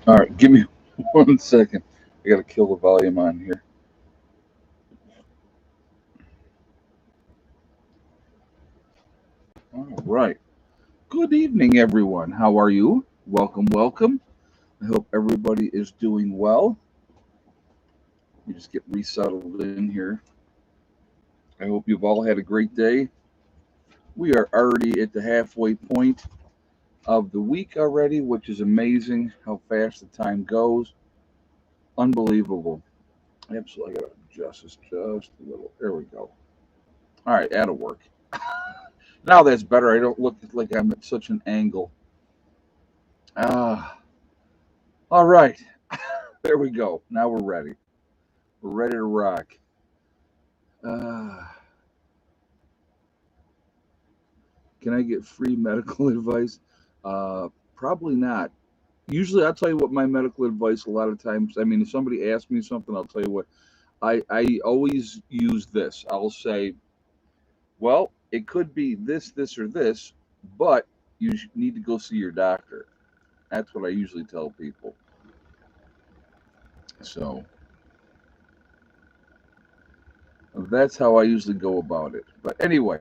All right, give me 1 second. I got to kill the volume on here. All right. Good evening, everyone. How are you? Welcome, welcome. I hope everybody is doing well. We just get resettled in here. I hope you've all had a great day. We are already at the halfway point of the week already, which is amazing how fast the time goes. Unbelievable. Absolutely. I got to adjust this just a little. There we go. All right, that'll work. Now that's better. I don't look like I'm at such an angle. Ah, all right. There we go. Now we're ready. We're ready to rock. Uh, can I get free medical advice? Probably not. Usually, I'll tell you what my medical advice. A lot of times, I mean, if somebody asks me something, I'll tell you what. I always use this. I'll say, well, it could be this, or this, but you need to go see your doctor. That's what I usually tell people. So that's how I usually go about it. But anyway,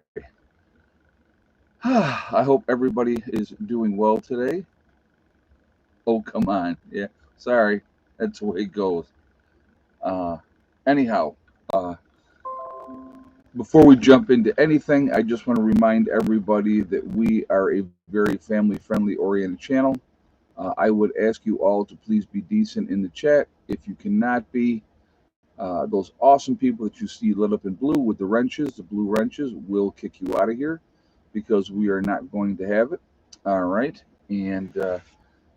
I hope everybody is doing well today. Oh, come on. Yeah, sorry. That's the way it goes. Uh, anyhow, uh, before we jump into anything, I just want to remind everybody that we are a very family friendly oriented channel. I would ask you all to please be decent in the chat. If you cannot be, those awesome people that you see lit up in blue with the blue wrenches, will kick you out of here because we are not going to have it. All right. And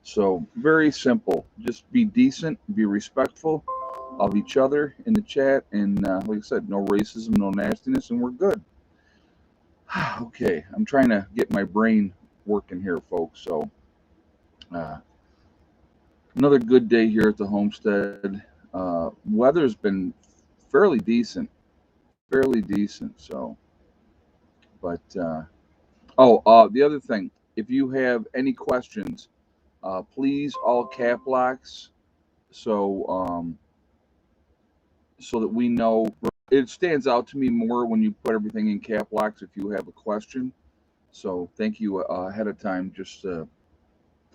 so, very simple. Just be decent, be respectful of each other in the chat. And like I said, no racism, no nastiness, and we're good. Okay. I'm trying to get my brain working here, folks. So, uh, another good day here at the homestead. Weather's been fairly decent, fairly decent. So, but the other thing, if you have any questions, please all cap locks so so that we know. It stands out to me more when you put everything in cap locks if you have a question. So thank you ahead of time. Just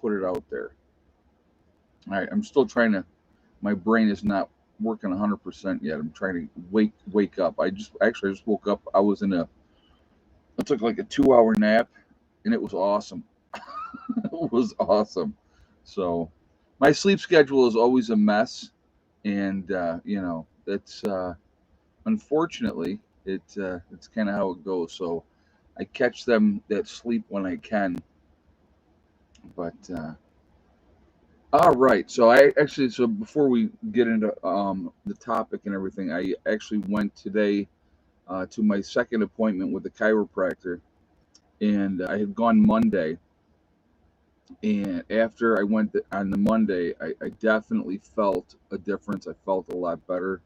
put it out there. All right, I'm still trying to. My brain is not working 100% yet. I'm trying to wake up. I just woke up. I took like a 2 hour nap, and it was awesome. It was awesome. So my sleep schedule is always a mess, and that's unfortunately it's kind of how it goes. So I catch them that sleep when I can. But all right. So before we get into the topic and everything, I actually went today to my second appointment with the chiropractor, and I had gone Monday. And after I went on the Monday, I definitely felt a difference. I felt a lot better.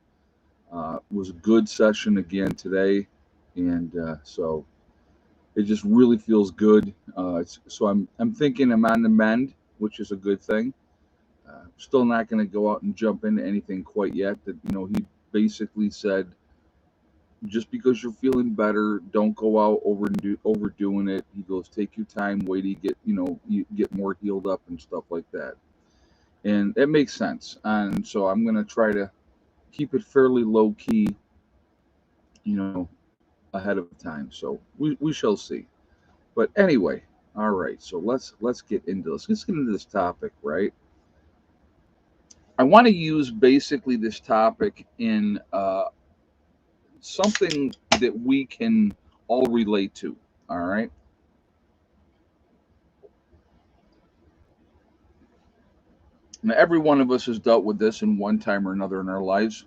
It was a good session again today, and so it just really feels good. So I'm thinking I'm on the mend, which is a good thing. Still not going to go out and jump into anything quite yet. That he basically said, just because you're feeling better, don't go out overdoing it. He goes, take your time, wait till you get more healed up and stuff like that. And that makes sense. And so I'm going to try to keep it fairly low key, you know, ahead of time. So we shall see. But anyway, all right. So let's get into this. Let's get into this topic, right? I want to use basically this topic in something that we can all relate to. All right. Now, every one of us has dealt with this in one time or another in our lives.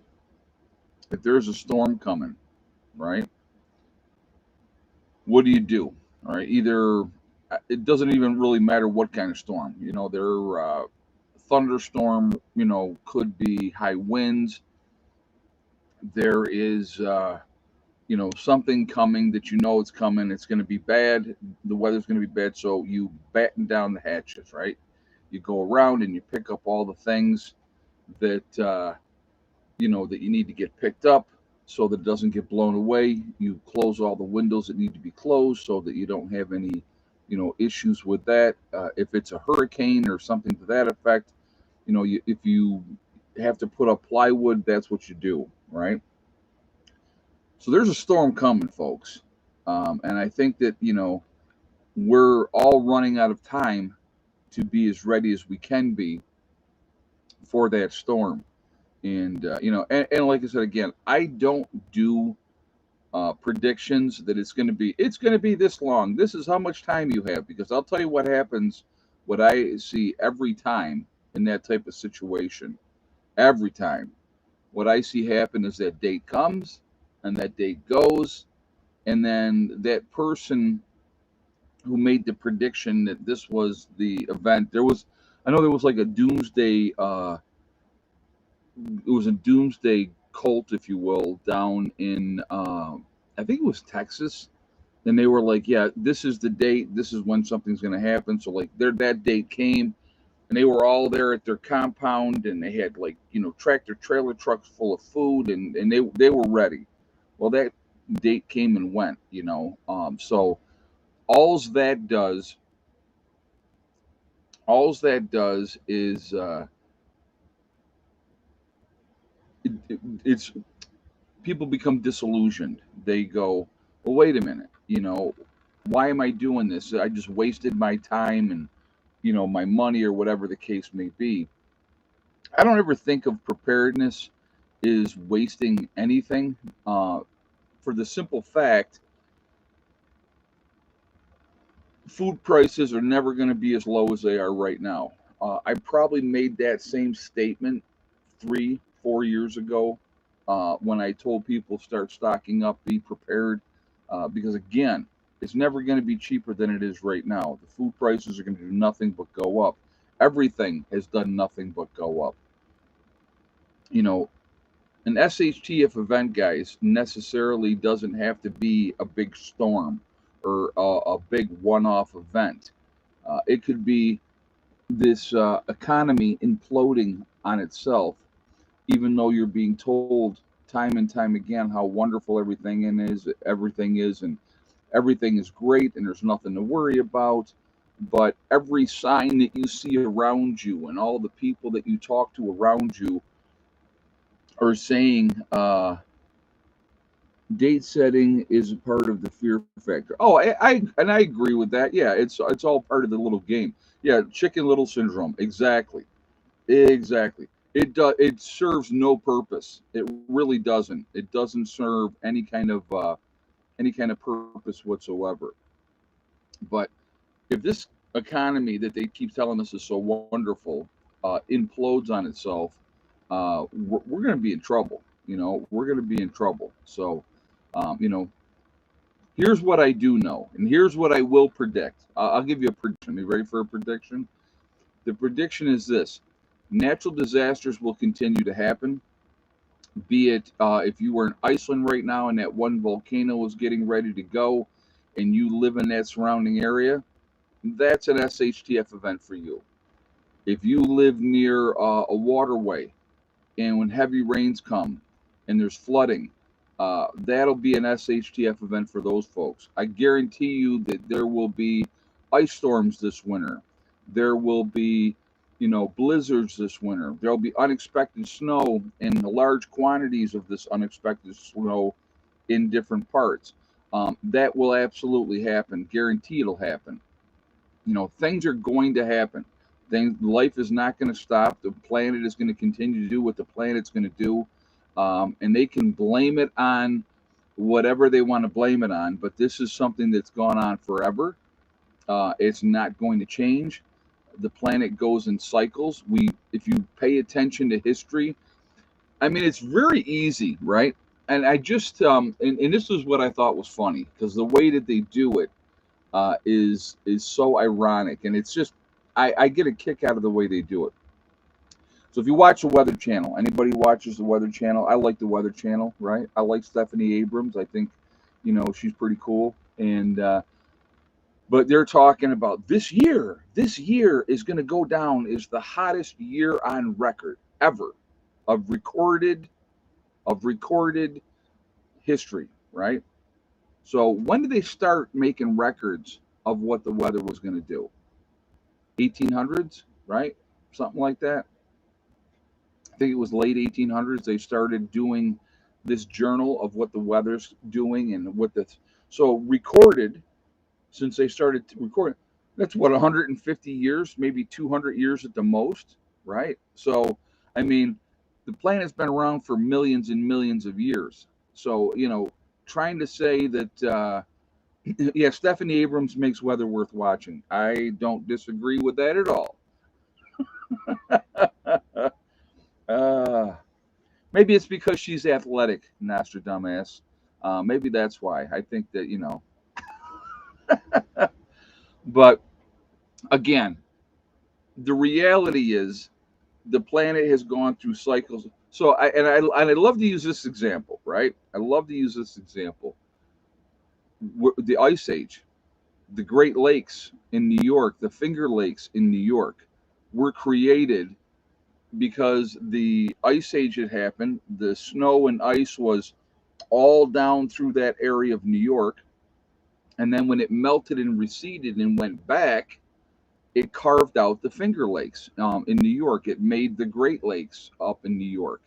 If there's a storm coming, right? What do you do? All right. Either it doesn't even really matter what kind of storm. There thunderstorm. Could be high winds. There is something coming that it's coming. It's going to be bad. The weather's going to be bad. So you batten down the hatches, right? You go around and you pick up all the things that that you need to get picked up so that it doesn't get blown away. You close all the windows that need to be closed so that you don't have any issues with that. If it's a hurricane or something to that effect, if you have to put up plywood, that's what you do, right? So there's a storm coming, folks. And I think that, we're all running out of time to be as ready as we can be for that storm. And, and like I said, again, I don't do predictions that it's going to be this long. This is how much time you have, because I'll tell you what happens, what I see every time in that type of situation. Every time. What I see happen is that date comes and that date goes, and then that person who made the prediction that this was the event, I know there was like a doomsday, it was a doomsday cult, if you will, down in, I think it was Texas. And they were like, yeah, this is the date, this is when something's going to happen. So, like, that date came, and they were all there at their compound, and they had, like, tractor trailer trucks full of food, and they were ready. Well, that date came and went. So all's that does all's that does is it's people become disillusioned. They go, well, wait a minute, why am I doing this? I just wasted my time and my money, or whatever the case may be. I don't ever think of preparedness is wasting anything, for the simple fact food prices are never going to be as low as they are right now. I probably made that same statement 3, 4 years ago, when I told people start stocking up, be prepared, because again, it's never going to be cheaper than it is right now. The food prices are going to do nothing but go up. Everything has done nothing but go up. You know, an SHTF event, guys, necessarily doesn't have to be a big storm or a big one-off event. It could be this economy imploding on itself, even though you're being told time and time again how wonderful everything is, and everything is great, and there's nothing to worry about. But every sign that you see around you and all the people that you talk to around you are saying, date setting is a part of the fear factor. Oh, I agree with that. Yeah, it's all part of the little game. Yeah, Chicken Little syndrome. Exactly. Exactly. It serves no purpose. It really doesn't. It doesn't serve any kind of purpose whatsoever. But if this economy that they keep telling us is so wonderful implodes on itself, we're going to be in trouble. We're going to be in trouble. So, um, you know, here's what I do know, and here's what I will predict. I'll give you a prediction. Are you ready for a prediction? The prediction is this: natural disasters will continue to happen. Be it if you were in Iceland right now and that one volcano is getting ready to go, and you live in that surrounding area, that's an SHTF event for you. If you live near a waterway, and when heavy rains come and there's flooding, that'll be an SHTF event for those folks. I guarantee you that there will be ice storms this winter. There will be, blizzards this winter. There'll be unexpected snow and large quantities of this unexpected snow in different parts. That will absolutely happen. Guarantee it'll happen. Things are going to happen. Life is not going to stop. The planet is going to continue to do what the planet's going to do, and they can blame it on whatever they want to blame it on. But this is something that's gone on forever. It's not going to change. The planet goes in cycles. If you pay attention to history, I mean, it's very easy, right? And I just, and this is what I thought was funny, because the way that they do it is so ironic, and it's just I get a kick out of the way they do it. So if you watch the Weather Channel, anybody watches the Weather Channel, I like the Weather Channel, right? I like Stephanie Abrams. I think she's pretty cool, and But they're talking about this year. This year is going to go down as the hottest year on record ever of recorded history, right? So when did they start making records of what the weather was going to do? 1800s, right? Something like that. I think it was late 1800s. They started doing this journal of what the weather's doing and what the so recorded since they started recording. That's what 150 years, maybe 200 years at the most, right? So, I mean, the planet's been around for millions and millions of years. So, trying to say that yeah, Stephanie Abrams makes weather worth watching. I don't disagree with that at all. uh, Maybe it's because she's athletic, Nostradamus. Maybe that's why. I think that, but again, the reality is the planet has gone through cycles. So, I love to use this example, right? I love to use this example. The Ice Age, the Great Lakes in New York, the Finger Lakes in New York, were created because the Ice Age had happened. The snow and ice was all down through that area of New York. And then when it melted and receded and went back, it carved out the Finger Lakes in New York. It made the Great Lakes up in New York.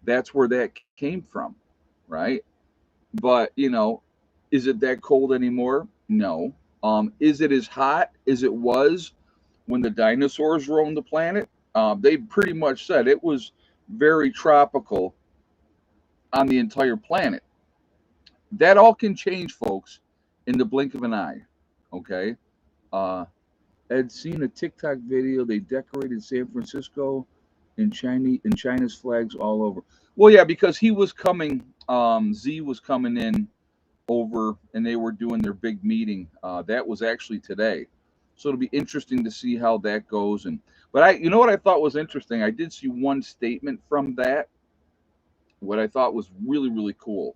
That's where that came from, right? But, is it that cold anymore? No. Is it as hot as it was when the dinosaurs roamed the planet? They pretty much said it was very tropical on the entire planet. That all can change, folks, in the blink of an eye. Okay. Uh, I'd seen a TikTok video. They decorated San Francisco in China's flags all over. Well, yeah, because he was coming. Z was coming in over, and they were doing their big meeting. That was actually today, so it'll be interesting to see how that goes. But what I thought was interesting. I did see one statement from that. What I thought was really really cool.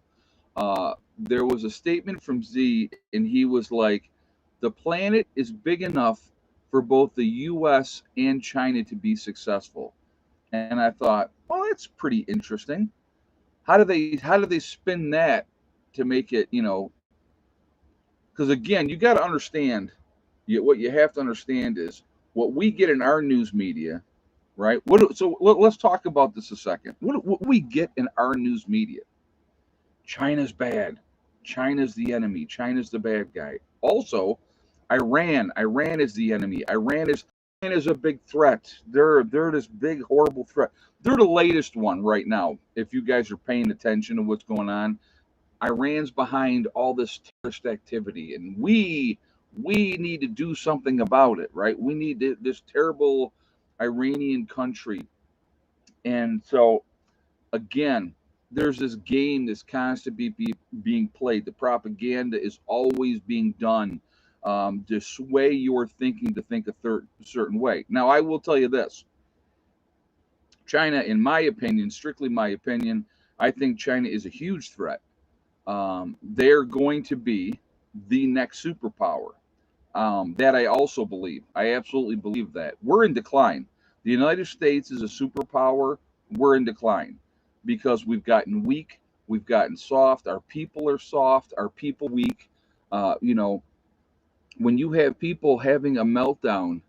There was a statement from Z, and he was like, "The planet is big enough for both the U.S. and China to be successful." And I thought, well, that's pretty interesting. How do they spin that to make it, because again, you got to understand, what you have to understand is what we get in our news media, right? Let's talk about this a second. What we get in our news media? China's bad. China's the enemy. China's the bad guy. Also, Iran. Iran is the enemy. Iran is a big threat. They're this big horrible threat. They're the latest one right now. If you guys are paying attention to what's going on, Iran's behind all this terrorist activity, and we need to do something about it, right? We need this terrible Iranian country, and so again, there's this game that's constantly being played. The propaganda is always being done to sway your thinking to think a certain way. Now, I will tell you this: China, in my opinion, strictly my opinion, I think China is a huge threat. They're going to be the next superpower. That I also believe. I absolutely believe that. We're in decline. The United States is a superpower. We're in decline because we've gotten weak. We've gotten soft. Our people are soft. Our people weak. When you have people having a meltdown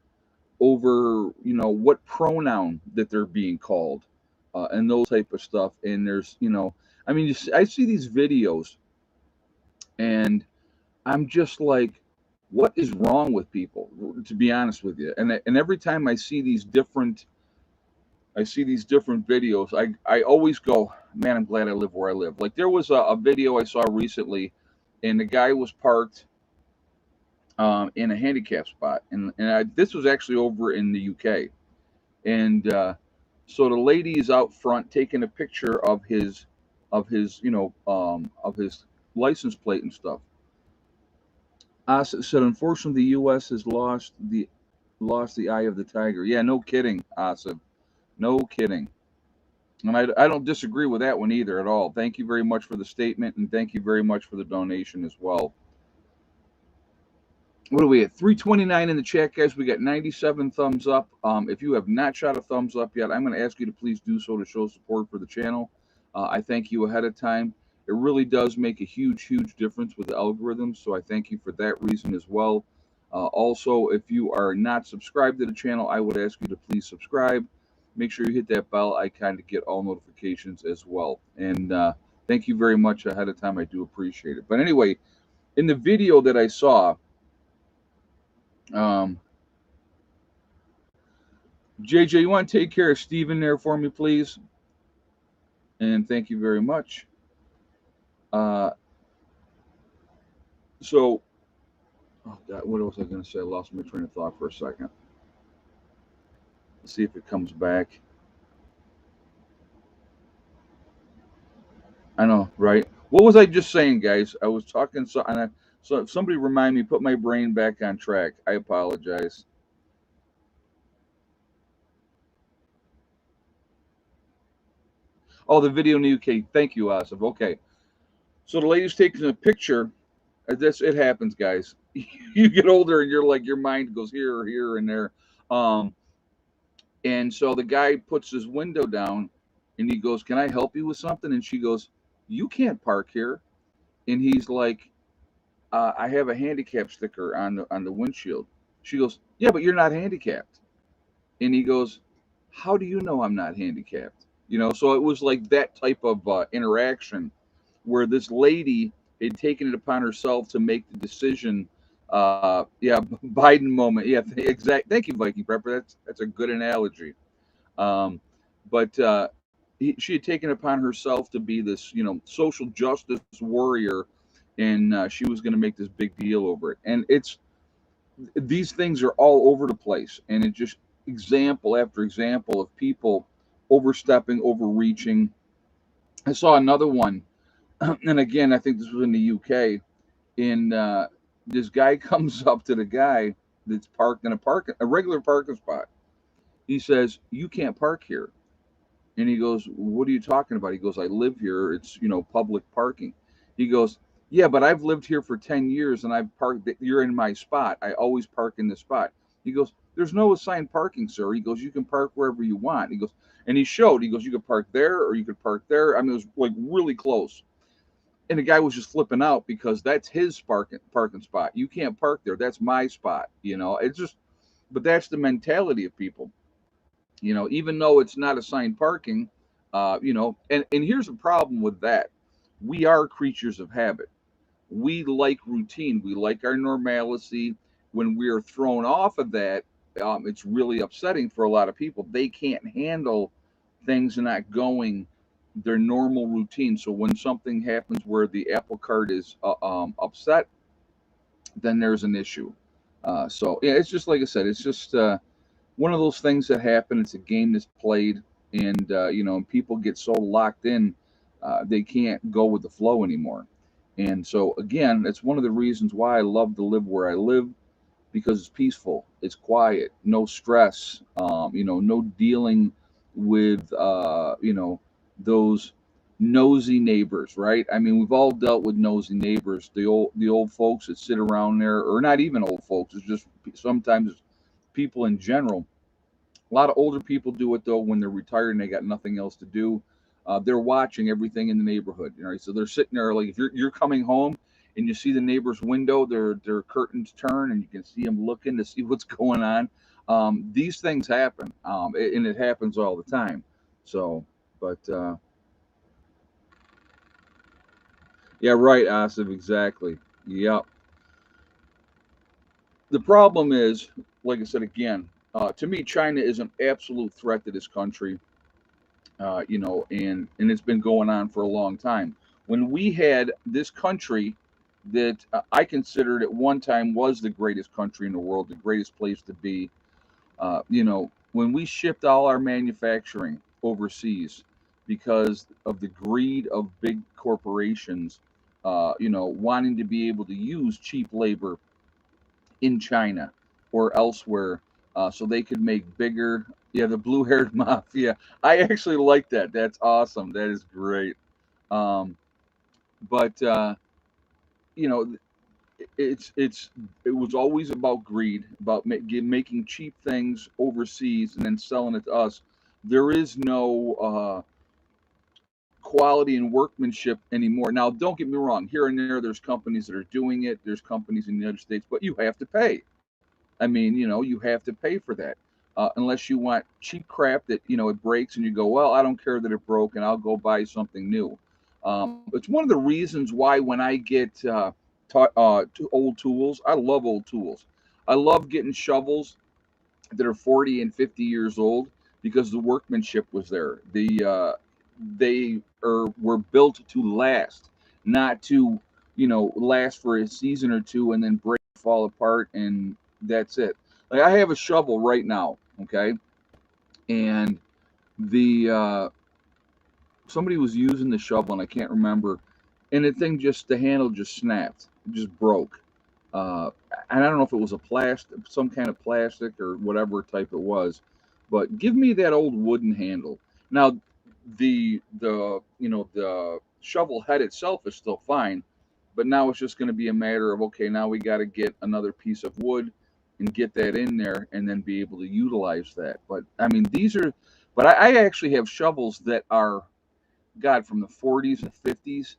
over, what pronoun that they're being called, and those type of stuff, and there's, I mean, I see these videos, and I'm just like, what is wrong with people? To be honest with you, and every time I see these different videos, I always go, man, I'm glad I live where I live. Like there was a video I saw recently, and the guy was parked in a handicap spot, and this was actually over in the UK, and so the lady is out front taking a picture of his license plate and stuff. Said, unfortunately, the U.S. has lost the eye of the tiger. Yeah, no kidding, Asif. No kidding. And I don't disagree with that one either at all. Thank you very much for the statement, and thank you very much for the donation as well. what are we at? 329 in the chat, guys. We got 97 thumbs up. If you have not shot a thumbs up yet, I'm going to ask you to please do so to show support for the channel. I thank you ahead of time. It really does make a huge, huge difference with the algorithms. So I thank you for that reason as well. Also, if you are not subscribed to the channel, I would ask you to please subscribe. Make sure you hit that bell icon to get all notifications as well. And thank you very much ahead of time. I do appreciate it. But anyway, in the video that I saw, JJ, you want to take care of Steven there for me, please? And thank you very much. So, oh God, what was I going to say? I lost my train of thought for a second. Let's see if it comes back. I know, right? What was I just saying, guys? I was talking, so if somebody remind me, put my brain back on track. I apologize. Oh, the video in the UK. Thank you, Asif. Okay. So the lady's taking a picture. It happens, guys. You get older and you're like, your mind goes here, here, and there. And so the guy puts his window down and he goes, "Can I help you with something?" And she goes, "You can't park here." And he's like, "I have a handicap sticker on the windshield." She goes, "Yeah, but you're not handicapped." And he goes, "How do you know I'm not handicapped?" So it was like that type of interaction where this lady had taken it upon herself to make the decision. Yeah, Biden moment. Yeah, exact. Thank you, Viking Prepper. That's a good analogy. But she had taken upon herself to be this, social justice warrior, and she was going to make this big deal over it. And these things are all over the place, and it just example after example of people overstepping, overreaching. I saw another one, and again, I think this was in the UK. And this guy comes up to the guy that's parked in a regular parking spot. He says, "You can't park here." And he goes, "What are you talking about?" He goes, "I live here. It's, public parking." He goes, "Yeah, but I've lived here for 10 years and I've parked, you're in my spot. I always park in this spot." He goes, "There's no assigned parking, sir." He goes, "You can park wherever you want." He goes, and he goes, "You could park there or you could park there." I mean, it was like really close. And the guy was just flipping out because that's his parking spot. You can't park there. That's my spot. It's just, but that's the mentality of people. Even though it's not assigned parking, and here's the problem with that. We are creatures of habit. We like routine. We like our normalcy. When we are thrown off of that, it's really upsetting for a lot of people. They can't handle things not going their normal routine. So when something happens where the apple cart is upset, then there's an issue. So yeah, it's just like I said. It's just one of those things that happen. It's a game that's played, and people get so locked in, they can't go with the flow anymore. And so again, that's one of the reasons why I love to live where I live, because it's peaceful, it's quiet, no stress, no dealing with those nosy neighbors, right? I mean, we've all dealt with nosy neighbors, the old folks that sit around there, or not even old folks. It's just sometimes it's people in general. A lot of older people do it though when they're retired and they got nothing else to do. They're watching everything in the neighborhood. So they're sitting there like if you're coming home and you see the neighbor's window, their curtains turn and you can see them looking to see what's going on. These things happen, and it happens all the time. So, but yeah, right, Asif, exactly. Yep. The problem is, like I said again, to me, China is an absolute threat to this country. And it's been going on for a long time. When we had this country that I considered at one time was the greatest country in the world, the greatest place to be, when we shipped all our manufacturing overseas because of the greed of big corporations, wanting to be able to use cheap labor in China or elsewhere, so they could make bigger. Yeah, the blue-haired mafia. I actually like that. That's awesome. That is great. But you know, it was always about greed, about making cheap things overseas and then selling it to us. There is no quality and workmanship anymore. Now, don't get me wrong. Here and there, there's companies that are doing it. There's companies in the United States, but you have to pay. I mean, you have to pay for that. Unless you want cheap crap that it breaks and you go, well, I don't care that it broke and I'll go buy something new. It's one of the reasons why when I get old tools, I love old tools. I love getting shovels that are 40 and 50 years old because the workmanship was there. Were built to last, not to last for a season or two and then break, fall apart, and that's it. Like I have a shovel right now, okay, and the somebody was using the shovel and I can't remember, and the handle just snapped, it just broke. Uh, and I don't know if it was a plastic, some kind of plastic or whatever type it was, but give me that old wooden handle. Now, the shovel head itself is still fine, but now it's just going to be a matter of, okay, now we got to get another piece of wood and get that in there and then be able to utilize that. But I mean, but I actually have shovels that are, God, from the 40s and 50s,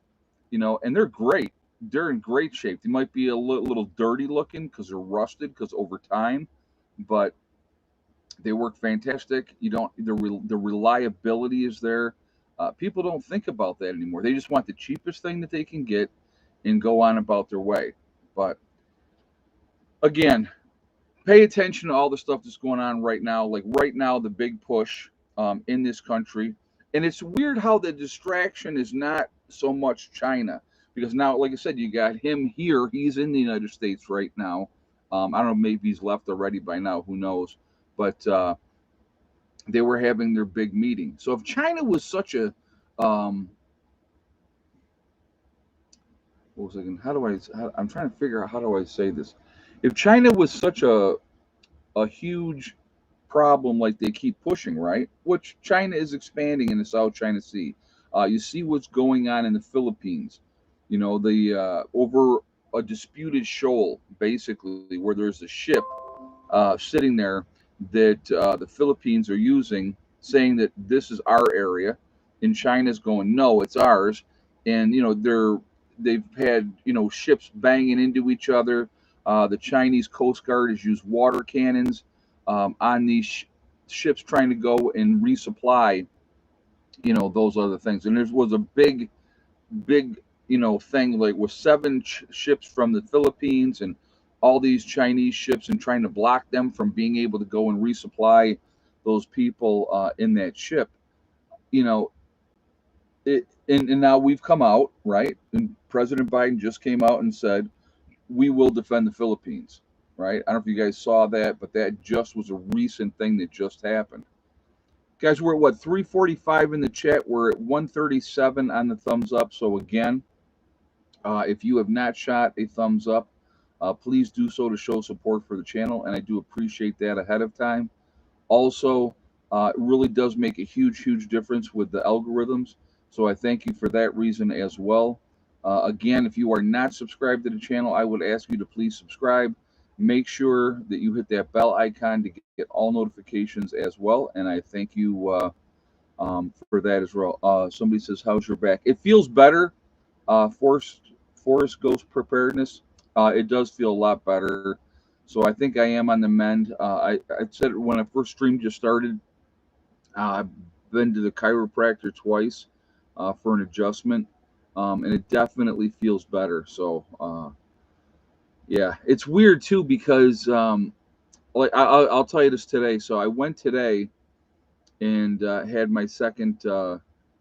and they're great. They're in great shape. They might be a little dirty looking because they're rusted because over time, but they work fantastic. You don't the reliability is there. People don't think about that anymore. They just want the cheapest thing that they can get and go on about their way. But again, pay attention to all the stuff that's going on right now. Like right now, the big push in this country, and it's weird how the distraction is not so much China, because now, like I said, you got him here. He's in the United States right now. I don't know, maybe he's left already by now. Who knows? But they were having their big meeting. So if China was such a what was I going? I'm trying to figure out how do I say this. If China was such a huge problem like they keep pushing, right? Which China is expanding in the South China Sea. You see what's going on in the Philippines. The over a disputed shoal, basically, where there's a ship sitting there that the Philippines are using, saying that this is our area, and China's going, no, it's ours. And they've had ships banging into each other. The Chinese Coast Guard has used water cannons on these ships trying to go and resupply, those other things. And there was a big, thing like with seven ships from the Philippines and all these Chinese ships and trying to block them from being able to go and resupply those people in that ship. You know, and now we've come out, right? And President Biden just came out and said, we will defend the Philippines, right? I don't know if you guys saw that, but that just was a recent thing that just happened. Guys, we're at what, 345 in the chat. We're at 137 on the thumbs up. So again, if you have not shot a thumbs up, please do so to show support for the channel, and I do appreciate that ahead of time. Also, it really does make a huge difference with the algorithms, so I thank you for that reason as well. Again, if you are not subscribed to the channel, I would ask you to please subscribe. Make sure that you hit that bell icon to get all notifications as well, and I thank you for that as well. Somebody says, how's your back? It feels better. Forest Ghost Preparedness. It does feel a lot better. So I think I am on the mend. I said when I first stream just started, I've been to the chiropractor twice for an adjustment, and it definitely feels better. So yeah, it's weird too because like I'll tell you this today. So I went today and had my second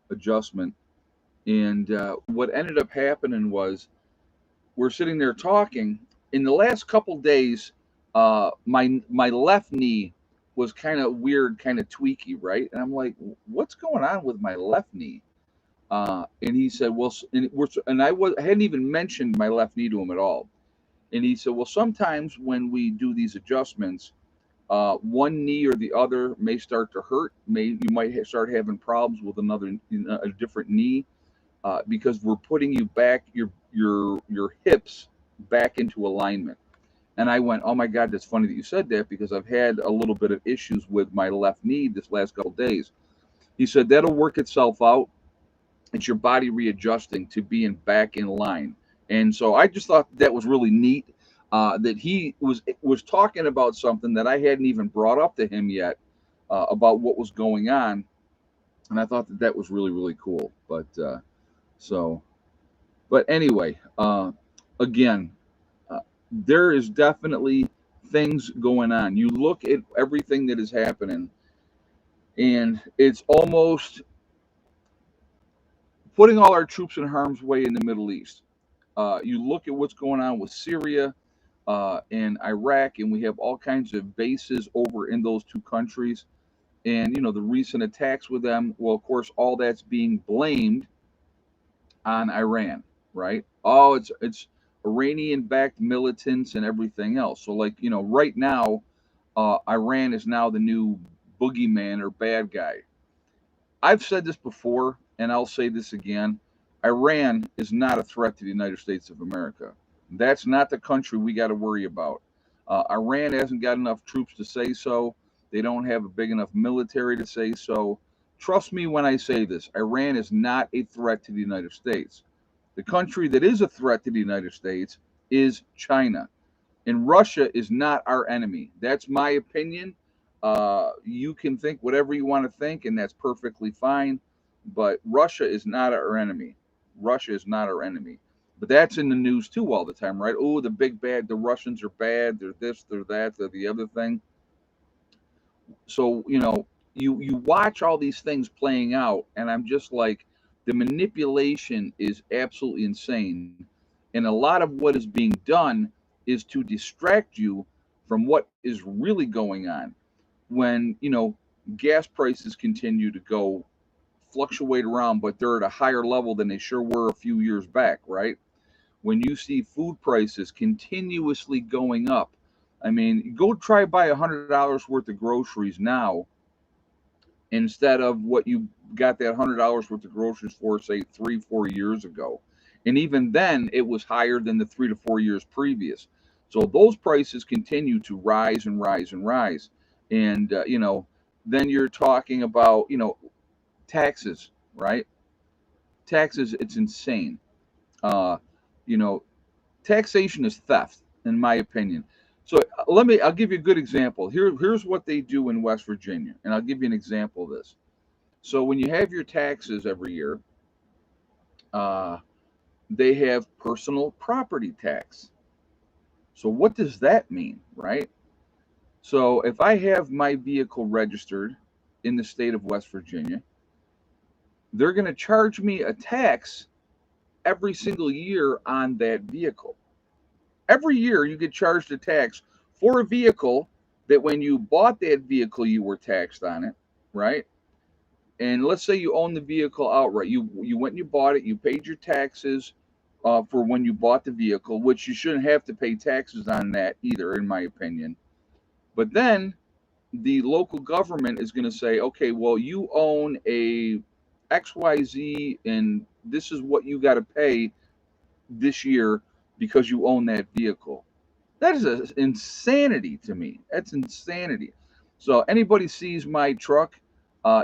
adjustment, and what ended up happening was we're sitting there talking. In the last couple days, my left knee was kind of weird, kind of tweaky, right? And I'm like, what's going on with my left knee? And he said, well, I hadn't even mentioned my left knee to him at all. And he said, well, sometimes when we do these adjustments, one knee or the other may start to hurt. You might start having problems with a different knee because we're putting you back. Your hips back into alignment. And I went, oh my God, that's funny that you said that because I've had a little bit of issues with my left knee this last couple of days. He said that'll work itself out. It's your body readjusting to being back in line. And so I just thought that was really neat, that he was talking about something that I hadn't even brought up to him yet, about what was going on, and I thought that that was really really cool. So, but anyway, again, there is definitely things going on. You look at everything that is happening, and it's almost putting all our troops in harm's way in the Middle East. You look at what's going on with Syria and Iraq, and we have all kinds of bases over in those two countries. And the recent attacks with them. Well, of course, all that's being blamed on Iran, right? Oh, it's Iranian-backed militants and everything else. So, like right now, Iran is now the new boogeyman or bad guy. I've said this before, and I'll say this again. Iran is not a threat to the United States of America. That's not the country we got to worry about. Iran hasn't got enough troops to say so. They don't have a big enough military to say so. Trust me when I say this. Iran is not a threat to the United States. The country that is a threat to the United States is China. And Russia is not our enemy. That's my opinion. You can think whatever you want to think, and that's perfectly fine. But Russia is not our enemy. Russia is not our enemy. But that's in the news too all the time, right? Oh, the big bad, the Russians are bad. They're this, they're that, they're the other thing. So you watch all these things playing out, and I'm just like, the manipulation is absolutely insane, and a lot of what is being done is to distract you from what is really going on. When gas prices continue to go fluctuate around, but they're at a higher level than they sure were a few years back, right? When you see food prices continuously going up, I mean, go try buy $100 worth of groceries now instead of what you got that $100 worth of groceries for, say, 3 4 years ago. And even then it was higher than the 3 to 4 years previous. So those prices continue to rise and rise and rise. And then you're talking about taxes, right? Taxes, it's insane. uh you know Taxation is theft, in my opinion. So I'll give you a good example. Here's what they do in West Virginia, and I'll give you an example of this. So when you have your taxes every year, uh, they have personal property tax. So what does that mean, right? So if I have my vehicle registered in the state of West Virginia, they're going to charge me a tax every single year on that vehicle. Every year you get charged a tax for a vehicle that when you bought that vehicle you were taxed on it, right? And let's say you own the vehicle outright. You went and you bought it. You paid your taxes for when you bought the vehicle, which you shouldn't have to pay taxes on that either, in my opinion. But then the local government is going to say, okay, well, you own a XYZ, and this is what you got to pay this year because you own that vehicle. That is insanity to me. That's insanity. So anybody sees my truck,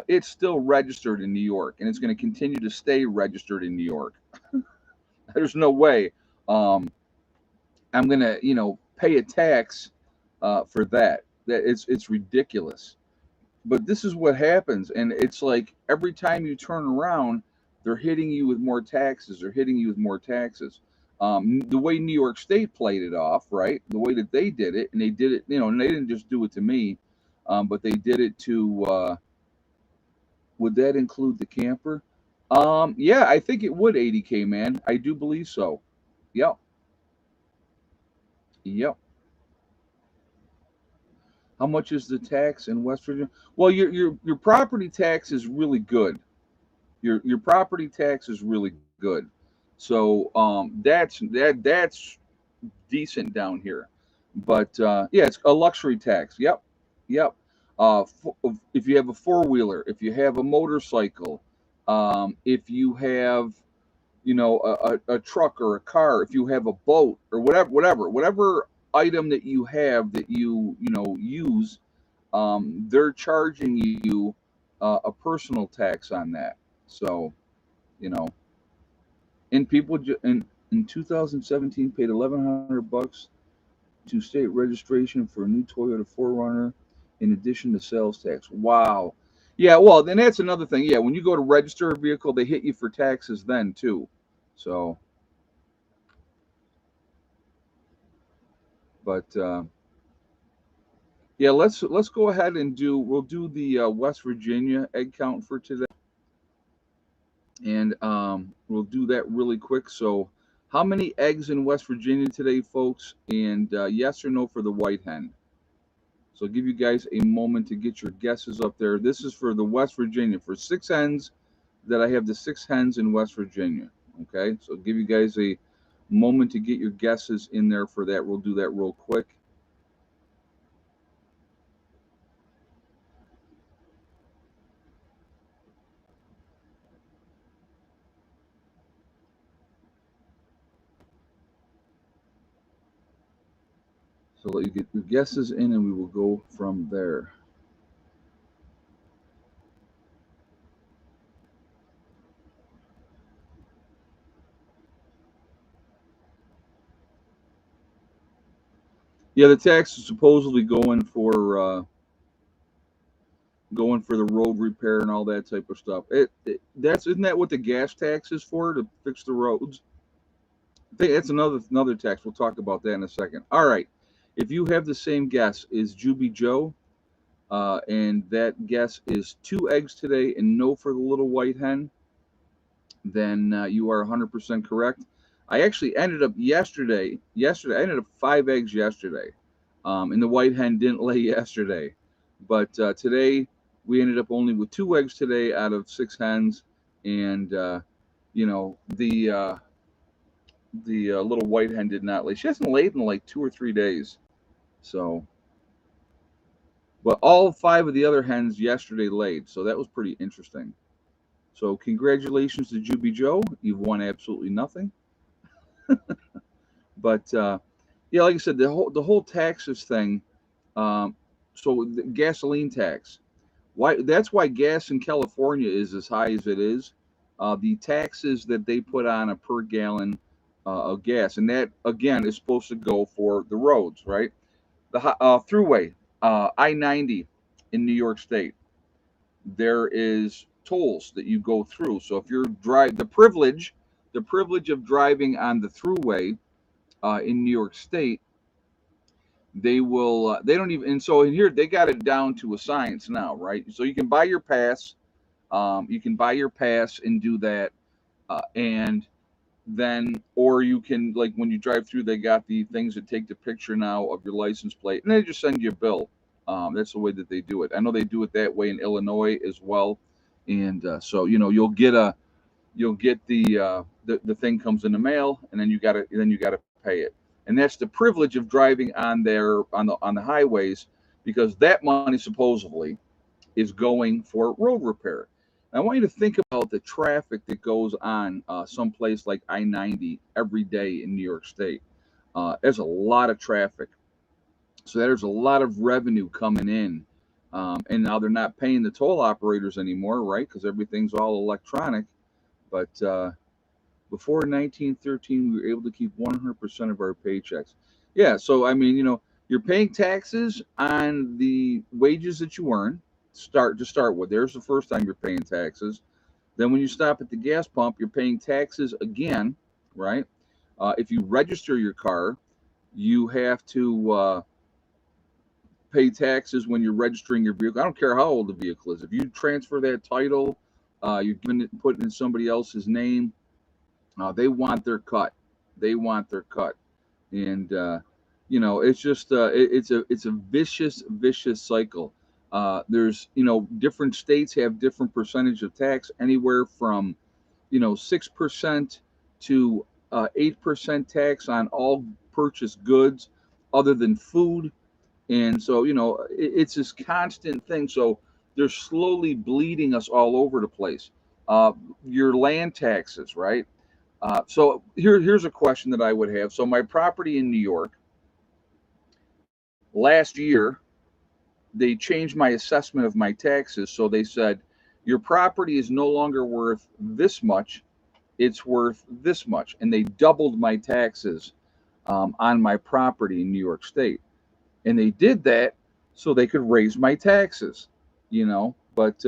it's still registered in New York, and it's going to continue to stay registered in New York. There's no way I'm going to, pay a tax for that. That it's ridiculous. But this is what happens, and it's like every time you turn around, they're hitting you with more taxes. They're hitting you with more taxes. The way New York State played it off, right? The way that they did it, and they did it, and they didn't just do it to me, but they did it to. Would that include the camper? Yeah, I think it would. 80K, man. I do believe so. Yep, yep. How much is the tax in West Virginia? Well, your property tax is really good. Your property tax is really good. So that's decent down here. But yeah, it's a luxury tax. Yep, yep. If you have a four wheeler, if you have a motorcycle, if you have a truck or a car, if you have a boat or whatever item that you have that you use, they're charging you a personal tax on that. So, you know, and people in 2017 paid 1,100 bucks to state registration for a new Toyota 4Runner, in addition to sales tax. Wow. Yeah, well, then that's another thing. Yeah, when you go to register a vehicle, they hit you for taxes then too. So, but yeah, let's go ahead and we'll do the West Virginia egg count for today, and we'll do that really quick. So, how many eggs in West Virginia today, folks? And yes or no for the white hen. So I'll give you guys a moment to get your guesses up there. This is for the West Virginia, for 6 hens that I have, the 6 hens in West Virginia. Okay, so I'll give you guys a moment to get your guesses in there for that. We'll do that real quick. So let you get your guesses in, and we will go from there. Yeah, the tax is supposedly going for the road repair and all that type of stuff. Isn't that what the gas tax is for, to fix the roads? I think that's another tax. We'll talk about that in a second. All right. If you have the same guess as Juby Joe, and that guess is 2 eggs today and no for the little white hen, then you are 100% correct. I actually ended up yesterday. I ended up 5 eggs yesterday, and the white hen didn't lay yesterday. But today we ended up only with 2 eggs today out of 6 hens, and the little white hen did not lay. She hasn't laid in like 2 or 3 days. So, but all 5 of the other hens yesterday laid. So that was pretty interesting. So congratulations to Juby Joe. You've won absolutely nothing. But yeah, like I said, the whole taxes thing. Um, so the gasoline tax. Why? That's why gas in California is as high as it is. The taxes that they put on a per gallon of gas, and that again is supposed to go for the roads, right? The throughway, I-90 in New York State. There is tolls that you go through. So if you're the privilege of driving on the throughway in New York State, they will they don't even, and so in here they got it down to a science now, right? So you can buy your pass, and do that, and then, or you can, like, when you drive through, they got the things that take the picture now of your license plate, and they just send you a bill. That's the way that they do it. I know they do it that way in Illinois as well, and so you'll get the thing comes in the mail, and then you gotta pay it, and that's the privilege of driving on the highways, because that money supposedly is going for road repair. I want you to think about the traffic that goes on someplace like I-90 every day in New York State. There's a lot of traffic, so there's a lot of revenue coming in, and now they're not paying the toll operators anymore, right? Because everything's all electronic. But before 1913, we were able to keep 100% of our paychecks. Yeah, so I mean, you're paying taxes on the wages that you earn. To start with, there's the first time you're paying taxes. Then when you stop at the gas pump, you're paying taxes again, right? If you register your car, you have to pay taxes when you're registering your vehicle. I don't care how old the vehicle is. If you transfer that title, you're putting in somebody else's name. They want their cut. They want their cut, and it's just it's a vicious cycle. There's different states have different percentage of tax, anywhere from 6% to 8% tax on all purchased goods, other than food. And so it's this constant thing. So they're slowly bleeding us all over the place. Uh, your land taxes, right? So here's a question that I would have. So my property in New York last year, they changed my assessment of my taxes. So they said your property is no longer worth this much; it's worth this much, and they doubled my taxes on my property in New York State. And they did that so they could raise my taxes, you know. But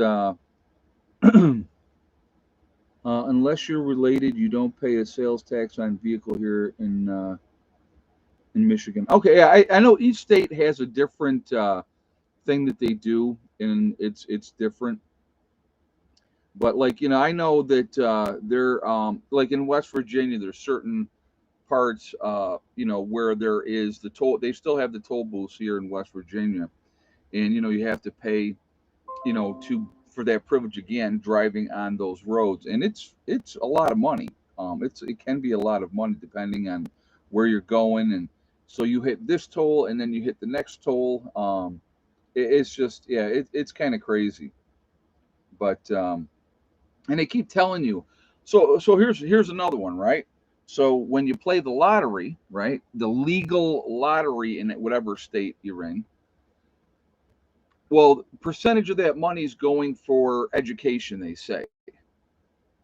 unless you're related, you don't pay a sales tax on vehicle here in Michigan. Okay, yeah, I know each state has a different thing that they do, and it's different. But like I know that they're like in West Virginia, there's certain parts where there is the toll. They still have the toll booths here in West Virginia, and you have to pay to for that privilege again driving on those roads, and it's a lot of money. It can be a lot of money depending on where you're going, and so you hit this toll and then you hit the next toll. It's just yeah, it's kind of crazy, but and they keep telling you. So here's another one, right? So when you play the lottery, right, the legal lottery in whatever state you're in, well, percentage of that money is going for education, they say.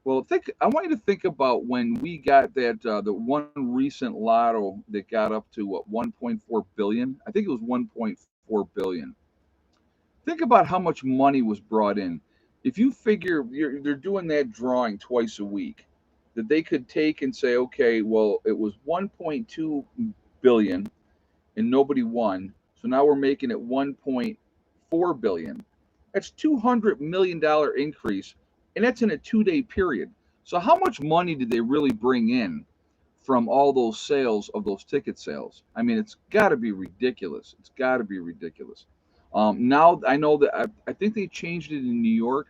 Well, I want you to think about when we got that the one recent lotto that got up to what 1.4 billion. I think it was 1.4 billion. Think about how much money was brought in. If you figure they're doing that drawing twice a week, that they could take and say, okay, well, it was 1.2 billion and nobody won, so now we're making it 1.4 billion. That's $200 million increase, and that's in a 2 day period. So how much money did they really bring in from all those sales of those ticket sales? I mean, it's got to be ridiculous. It's got to be ridiculous. Now I know that I think they changed it in New York,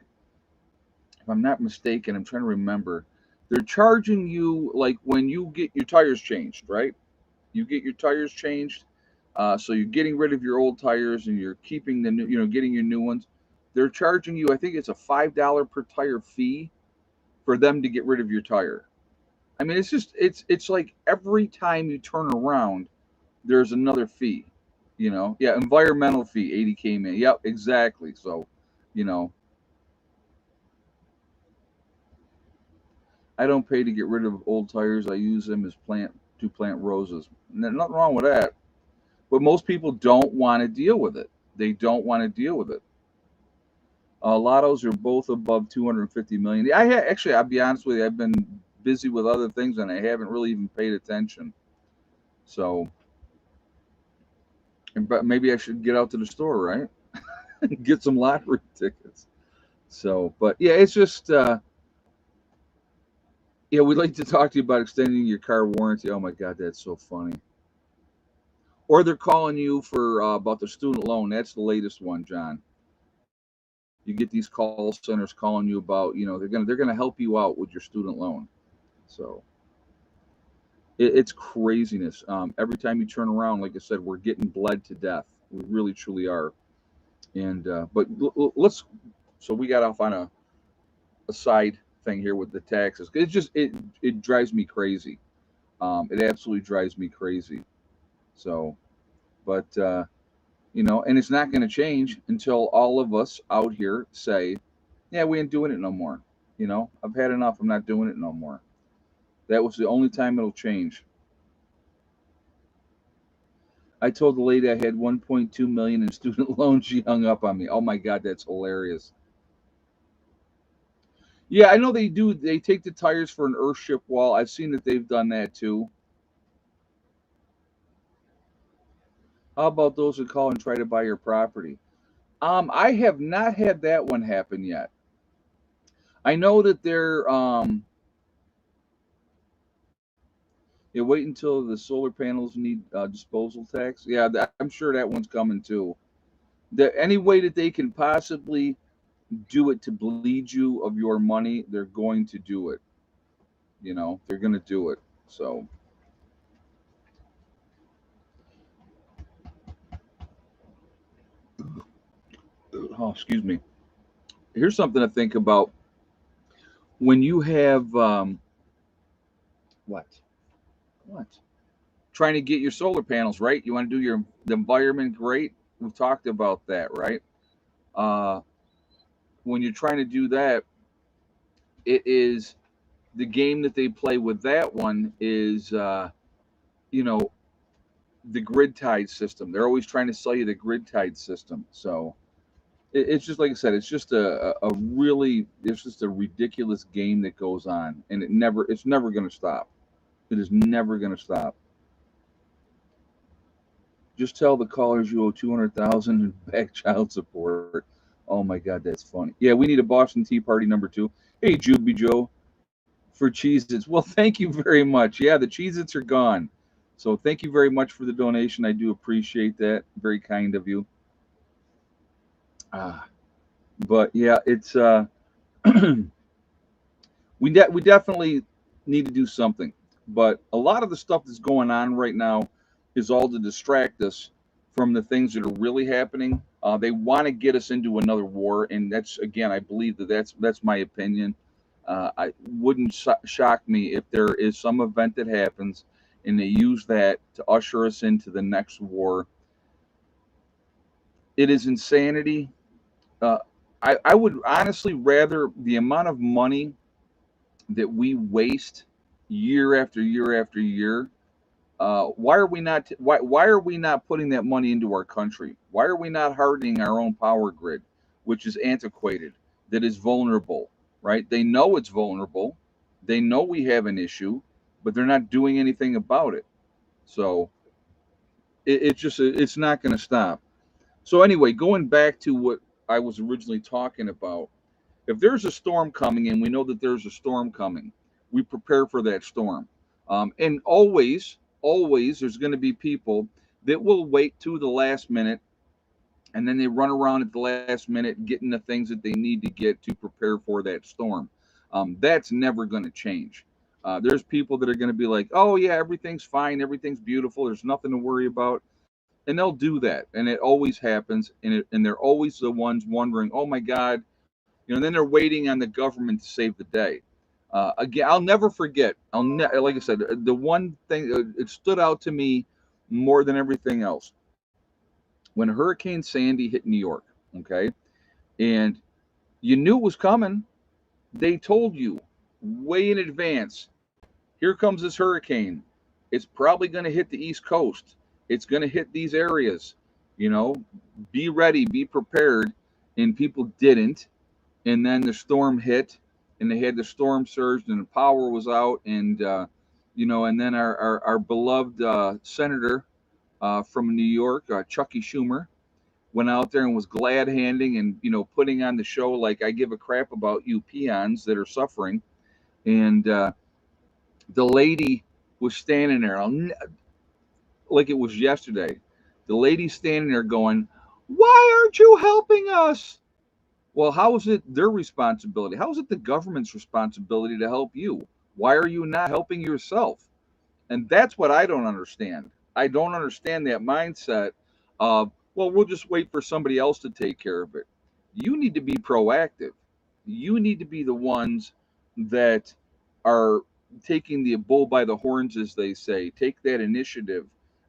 if I'm not mistaken. I'm trying to remember. They're charging you like when you get your tires changed, right? You get your tires changed. So you're getting rid of your old tires and you're keeping the new, getting your new ones. They're charging you, I think it's a $5 per tire fee for them to get rid of your tire. I mean, it's like every time you turn around, there's another fee. Yeah, environmental fee, 80K man. Yep, exactly. So, you know, I don't pay to get rid of old tires. I use them as plant roses. Nothing wrong with that. But most people don't want to deal with it. They don't want to deal with it. Lottos are both above 250 million. Actually, I'll be honest with you, I've been busy with other things and I haven't really even paid attention. So, but maybe I should get out to the store, right? Get some lottery tickets. So, but yeah, it's just yeah, we'd like to talk to you about extending your car warranty. Oh my God, that's so funny. Or they're calling you for about the student loan. That's the latest one, John. You get these call centers calling you about, they're gonna help you out with your student loan. So it's craziness. Every time you turn around, like I said, we're getting bled to death. We really truly are. And but let's. So we got off on a side thing here with the taxes. It drives me crazy. It absolutely drives me crazy. So, but and it's not going to change until all of us out here say, yeah, we ain't doing it no more. I've had enough. I'm not doing it no more. That was the only time it'll change. I told the lady I had 1.2 million in student loans. She hung up on me. Oh my God, that's hilarious. Yeah, I know they do. They take the tires for an Earthship wall. I've seen that they've done that too. How about those who call and try to buy your property? I have not had that one happen yet. I know that they're you wait until the solar panels need disposal tax. Yeah, I'm sure that one's coming too. Any way that they can possibly do it to bleed you of your money, they're going to do it. They're going to do it. So, oh, excuse me. Here's something to think about when you have What? What? Trying to get your solar panels, right? You want to do the environment great. We've talked about that, right? Uh, when you're trying to do that, it is the game that they play with that one is, you know, the grid tied system. They're always trying to sell you the grid tied system. So it's just like I said, it's just a really, it's just a ridiculous game that goes on, and it's never going to stop. It is never going to stop. Just tell the callers you owe 200,000 in back child support. Oh my God, that's funny. Yeah, we need a Boston Tea Party #2. Hey, Juby Joe, for Cheez-Its. Well, thank you very much. Yeah, the Cheez-Its are gone. So thank you very much for the donation. I do appreciate that. Very kind of you. Uh, but yeah, it's we definitely need to do something. But a lot of the stuff that's going on right now is all to distract us from the things that are really happening. They want to get us into another war, and that's again, I believe that's my opinion. I wouldn't shock me if there is some event that happens and they use that to usher us into the next war. It is insanity. Uh, I would honestly rather the amount of money that we waste year after year after year. Why are we not putting that money into our country? Why are we not hardening our own power grid, which is antiquated, that is vulnerable, right? They know it's vulnerable. They know we have an issue, but they're not doing anything about it. So it's not going to stop. So anyway, going back to what I was originally talking about, if there's a storm coming and we know that there's a storm coming, we prepare for that storm. And always, there's going to be people that will wait to the last minute and then they run around at the last minute getting the things that they need to get to prepare for that storm. That's never going to change. There's people that are going to be like, oh, yeah, everything's fine, everything's beautiful, there's nothing to worry about. And they'll do that. And it always happens. And they're always the ones wondering, oh my God, and then they're waiting on the government to save the day. Again, I'll never forget. Like I said, the one thing it stood out to me more than everything else when Hurricane Sandy hit New York. Okay, and you knew it was coming. They told you way in advance. Here comes this hurricane. It's probably going to hit the East Coast. It's going to hit these areas. You know, be ready, be prepared. And people didn't, and then the storm hit and they had the storm surge and the power was out and and then our beloved senator from New York, Chucky Schumer, went out there and was glad handing and putting on the show like I give a crap about you peons that are suffering. And the lady was standing there like it was yesterday. The lady standing there going, why aren't you helping us? Well, how is it their responsibility? How is it the government's responsibility to help you? Why are you not helping yourself? And that's what I don't understand. I don't understand that mindset of, well, we'll just wait for somebody else to take care of it. You need to be proactive. You need to be the ones that are taking the bull by the horns, as they say. Take that initiative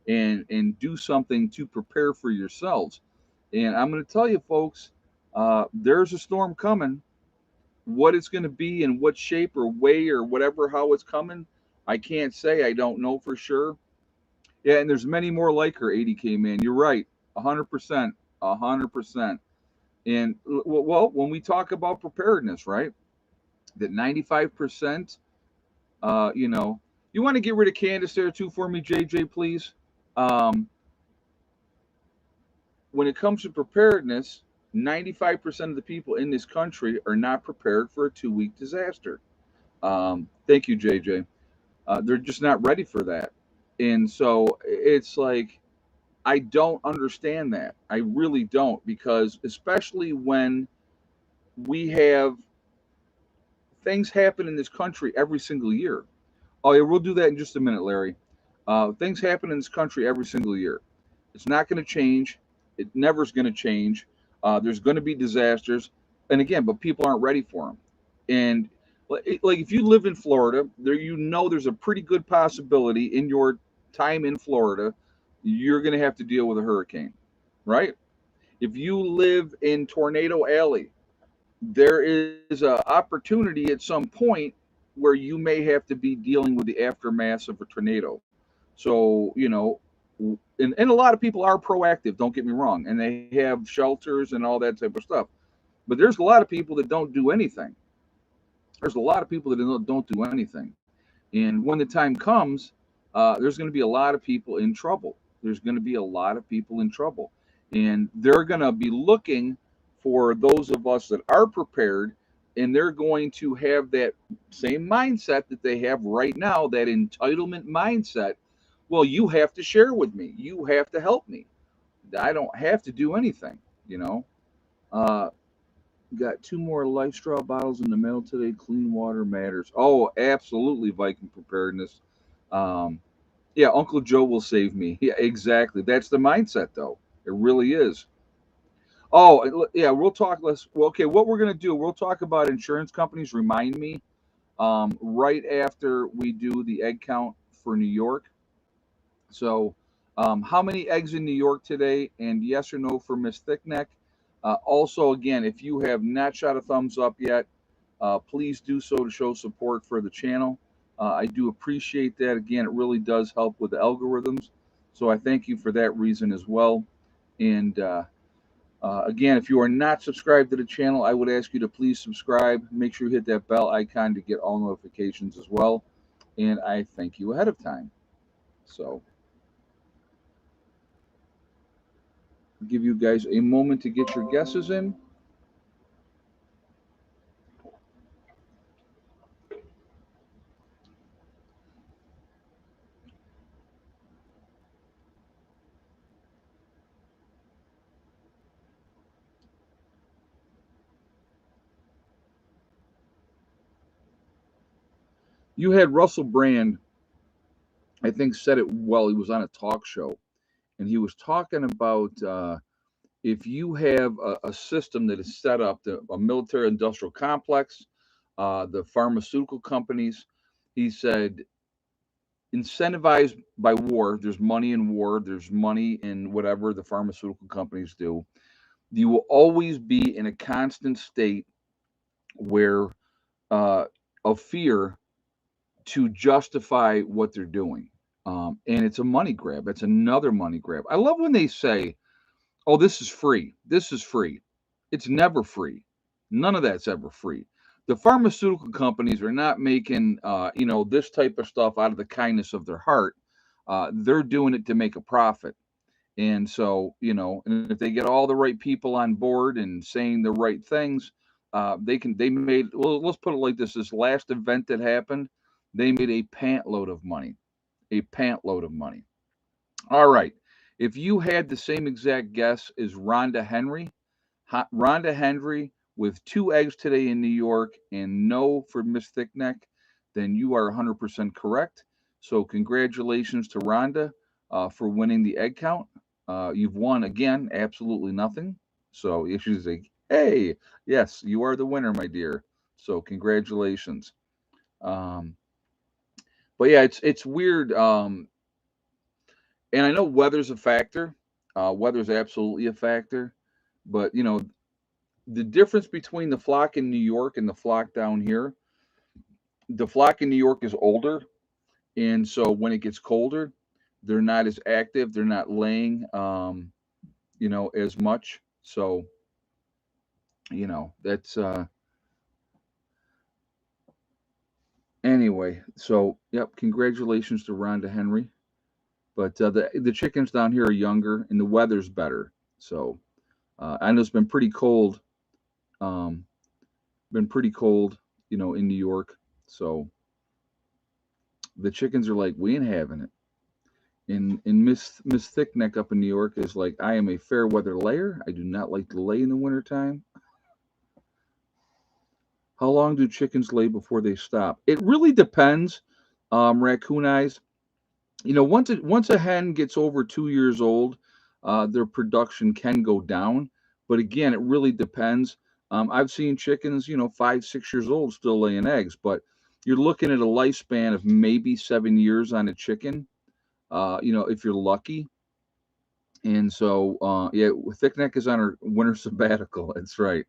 and do something to prepare for yourselves. And I'm going to tell you, folks, there's a storm coming. What it's going to be in what shape or way or whatever, how it's coming, I can't say. I don't know for sure. Yeah, and there's many more like her, 80K man. You're right, 100%, 100%. And well, when we talk about preparedness, right? That 95%. You know, you want to get rid of Candace there too for me, JJ, please. Um, when it comes to preparedness, 95% of the people in this country are not prepared for a 2 week disaster. Thank you, JJ. They're just not ready for that. And so it's like, I don't understand that. I really don't, because especially when we have things happen in this country every single year. Oh, yeah, we'll do that in just a minute, Larry. Things happen in this country every single year. It's not going to change. It never is going to change. There's going to be disasters, and again, but people aren't ready for them. And Like if you live in Florida, there's a pretty good possibility in your time in Florida, you're going to have to deal with a hurricane, right? If you live in Tornado Alley, there is a opportunity at some point where you may have to be dealing with the aftermath of a tornado. So, and a lot of people are proactive, don't get me wrong, and they have shelters and all that type of stuff. But there's a lot of people that don't do anything. There's a lot of people that don't do anything. And when the time comes, there's going to be a lot of people in trouble. There's going to be a lot of people in trouble. And they're going to be looking for those of us that are prepared, and they're going to have that same mindset that they have right now, that entitlement mindset. Well, you have to share with me. You have to help me. I don't have to do anything, you know. Uh, got two more Life Straw bottles in the mail today. Clean water matters. Oh, absolutely, Viking preparedness. Um, yeah, Uncle Joe will save me. Yeah, exactly. That's the mindset, though. It really is. Oh, yeah. We'll talk less. Well, okay. What we're gonna do? We'll talk about insurance companies. Remind me. Right after we do the egg count for New York. So, how many eggs in New York today? And yes or no for Miss Thickneck. Also, again, if you have not shot a thumbs up yet, please do so to show support for the channel. I do appreciate that. Again, it really does help with the algorithms. So I thank you for that reason as well. And again, if you are not subscribed to the channel, I would ask you to please subscribe. Make sure you hit that bell icon to get all notifications as well. And I thank you ahead of time. So give you guys a moment to get your guesses in. You had Russell Brand, I think, said it well. He was on a talk show, and he was talking about if you have a system that is set up, a military industrial complex, the pharmaceutical companies, he said, incentivized by war, there's money in war, there's money in whatever the pharmaceutical companies do. You will always be in a constant state where uh, of fear to justify what they're doing. And it's a money grab. It's another money grab. I love when they say, oh, this is free. This is free. It's never free. None of that's ever free. The pharmaceutical companies are not making, this type of stuff out of the kindness of their heart. They're doing it to make a profit. And so, and if they get all the right people on board and saying the right things, they made, well, let's put it like this last event that happened, they made a pant load of money, a pant load of money. All right. If you had the same exact guess as Rhonda Henry, Rhonda Henry with two eggs today in New York and no for Miss Thickneck, then you are 100% correct. So congratulations to Rhonda for winning the egg count. You've won again, absolutely nothing. So if she's like, hey, yes, you are the winner, my dear. So congratulations. Um, but yeah, it's weird. And I know weather's a factor. Weather's absolutely a factor. But the difference between the flock in New York and the flock down here, the flock in New York is older, and so when it gets colder, they're not as active. They're not laying, as much. So that's anyway. So yep, congratulations to Rhonda Henry. But the chickens down here are younger, and the weather's better. So I know it's um, been pretty cold, in New York. So the chickens are like, we ain't having it. And Miss Thickneck up in New York is like, I am a fair weather layer. I do not like to lay in the wintertime. How long do chickens lay before they stop? It really depends. Raccoon eyes. Once a hen gets over 2 years old, their production can go down. But again, it really depends. I've seen chickens, 5, 6 years old still laying eggs, but you're looking at a lifespan of maybe 7 years on a chicken, if you're lucky. And so, yeah, Thickneck is on her winter sabbatical. That's right.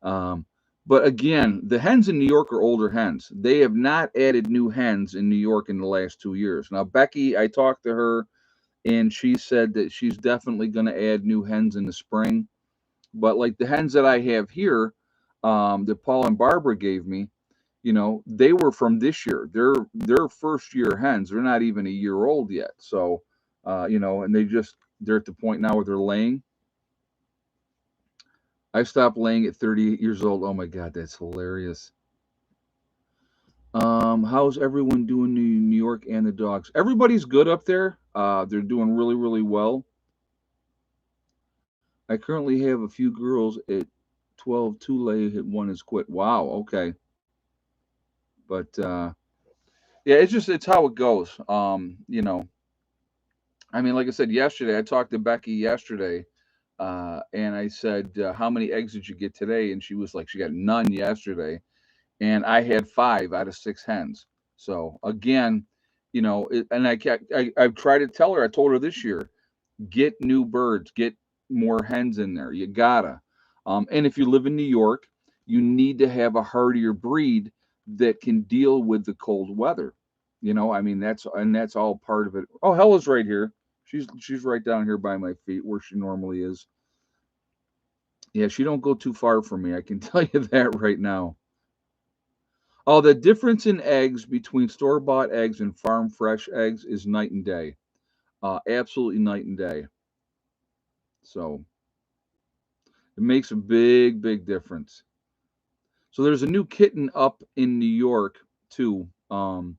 Um, but again, the hens in New York are older hens. They have not added new hens in New York in the last 2 years. Now, Becky, I talked to her and she said that she's definitely going to add new hens in the spring. But like the hens that I have here, that Paul and Barbara gave me, they were from this year. They're first year hens. They're not even a year old yet. So, and they're at the point now where they're laying. I stopped laying at 38 years old. Oh my God, that's hilarious. How's everyone doing in New York and the dogs? Everybody's good up there. They're doing really, really well. I currently have a few girls at 12, two lay, hit one is quit. Wow, okay. But yeah, it's how it goes. I mean, like I said yesterday, I talked to Becky yesterday, and I said, "How many eggs did you get today?" And she was like, "She got none yesterday." And I had 5 out of 6 hens. So again, and I've tried to tell her. I told her this year, get new birds, get more hens in there. You gotta. And if you live in New York, you need to have a hardier breed that can deal with the cold weather. I mean that's all part of it. Oh, Hella's right here. She's right down here by my feet where she normally is. Yeah, she don't go too far from me. I can tell you that right now. Oh, the difference in eggs between store-bought eggs and farm fresh eggs is night and day. Absolutely night and day. So it makes a big, big difference. So there's a new kitten up in New York too. Because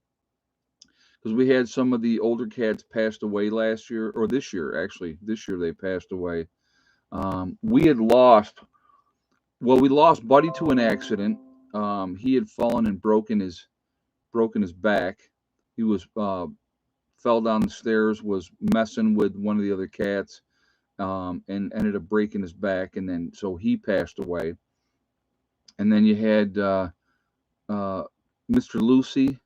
we had some of the older cats passed away last year, or this year actually. This year they passed away. We had lost. Well, we lost Buddy to an accident. He had fallen and broken his back. He was fell down the stairs, was messing with one of the other cats, and ended up breaking his back, and then so he passed away. And then you had uh, Mr. Lucy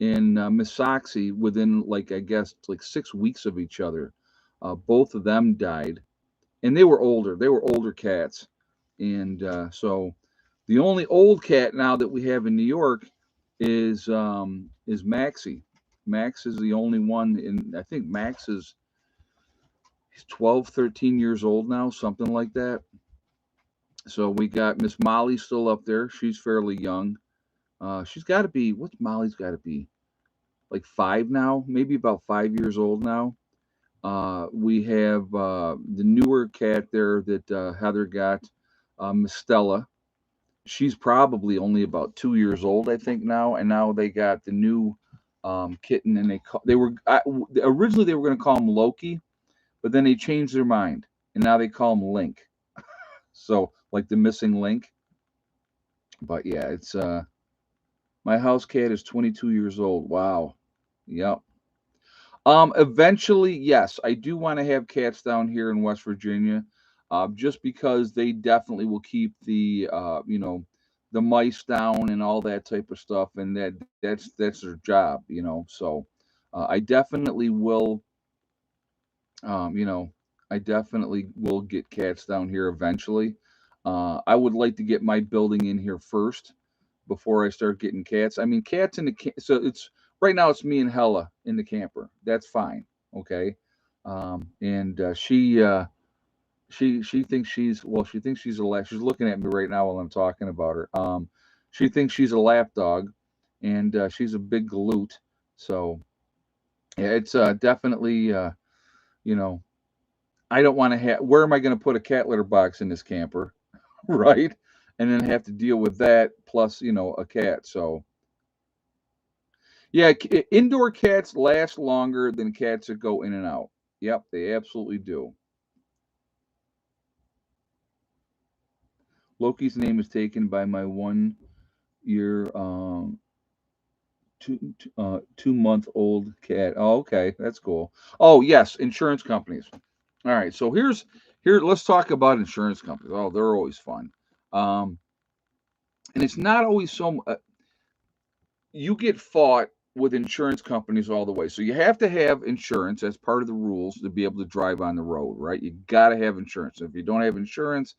and Miss Soxy within like I guess like 6 weeks of each other. Both of them died, and they were older. They were older cats, and so the only old cat now that we have in New York is Maxie. Max is the only one, and I think Max is he's 12, 13 years old now, something like that. So we got Miss Molly still up there. She's fairly young. She's got to be, what's Molly's got to be? Like 5 now, maybe about 5 years old now. We have the newer cat there that Heather got, Miss Stella. She's probably only about 2 years old, I think now. And now they got the new kitten, and originally they were going to call him Loki, but then they changed their mind, and now they call him Link. So like the missing link. But yeah, it's my house cat is 22 years old. Wow. Yep. Eventually, yes, I do want to have cats down here in West Virginia, just because they definitely will keep the mice down and all that type of stuff, and that's their job. So I definitely will, um, you know, I definitely will get cats down here eventually. I would like to get my building in here first before I start getting cats. I mean, cats in the so it's right now it's me and Hella in the camper. That's fine, okay. And she thinks she thinks she's a lap. She's looking at me right now while I'm talking about her. She thinks she's a lap dog, and she's a big galoot. So yeah, it's definitely you know I don't want to have. Where am I going to put a cat litter box in this camper, right? And then have to deal with that plus a cat. So yeah, indoor cats last longer than cats that go in and out. Yep, they absolutely do. Loki's name is taken by my 1 year, 2 month old cat. Oh, okay, that's cool. Oh yes, insurance companies. All right, so here. Let's talk about insurance companies. Oh, they're always fun. Um, and it's not always you get fought with insurance companies all the way. So you have to have insurance as part of the rules to be able to drive on the road, right? You got to have insurance. If you don't have insurance,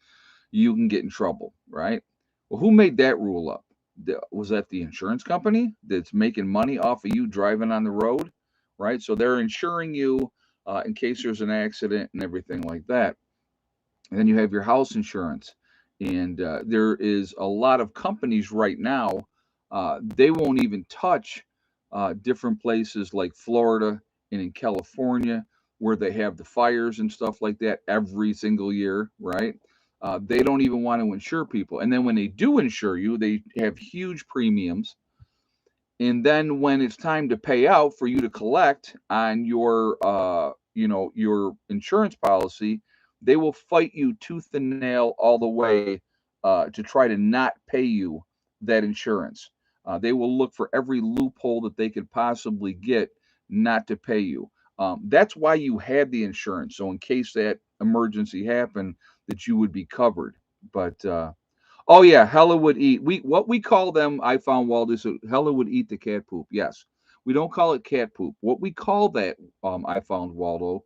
you can get in trouble, right? Well, who made that rule up? Was that the insurance company that's making money off of you driving on the road, right? So they're insuring you in case there's an accident and everything like that. And then you have your house insurance. And there is a lot of companies right now, they won't even touch different places like Florida and in California where they have the fires and stuff like that every single year, right? They don't even want to insure people. And then when they do insure you, they have huge premiums. And then when it's time to pay out for you to collect on your your insurance policy, they will fight you tooth and nail all the way to try to not pay you that insurance. They will look for every loophole that they could possibly get not to pay you. That's why you had the insurance, so in case that emergency happened, that you would be covered. But oh yeah, Hella would eat. We what we call them, I found, Waldo, is Hella would eat the cat poop. Yes. We don't call it cat poop. What we call that, I found, Waldo,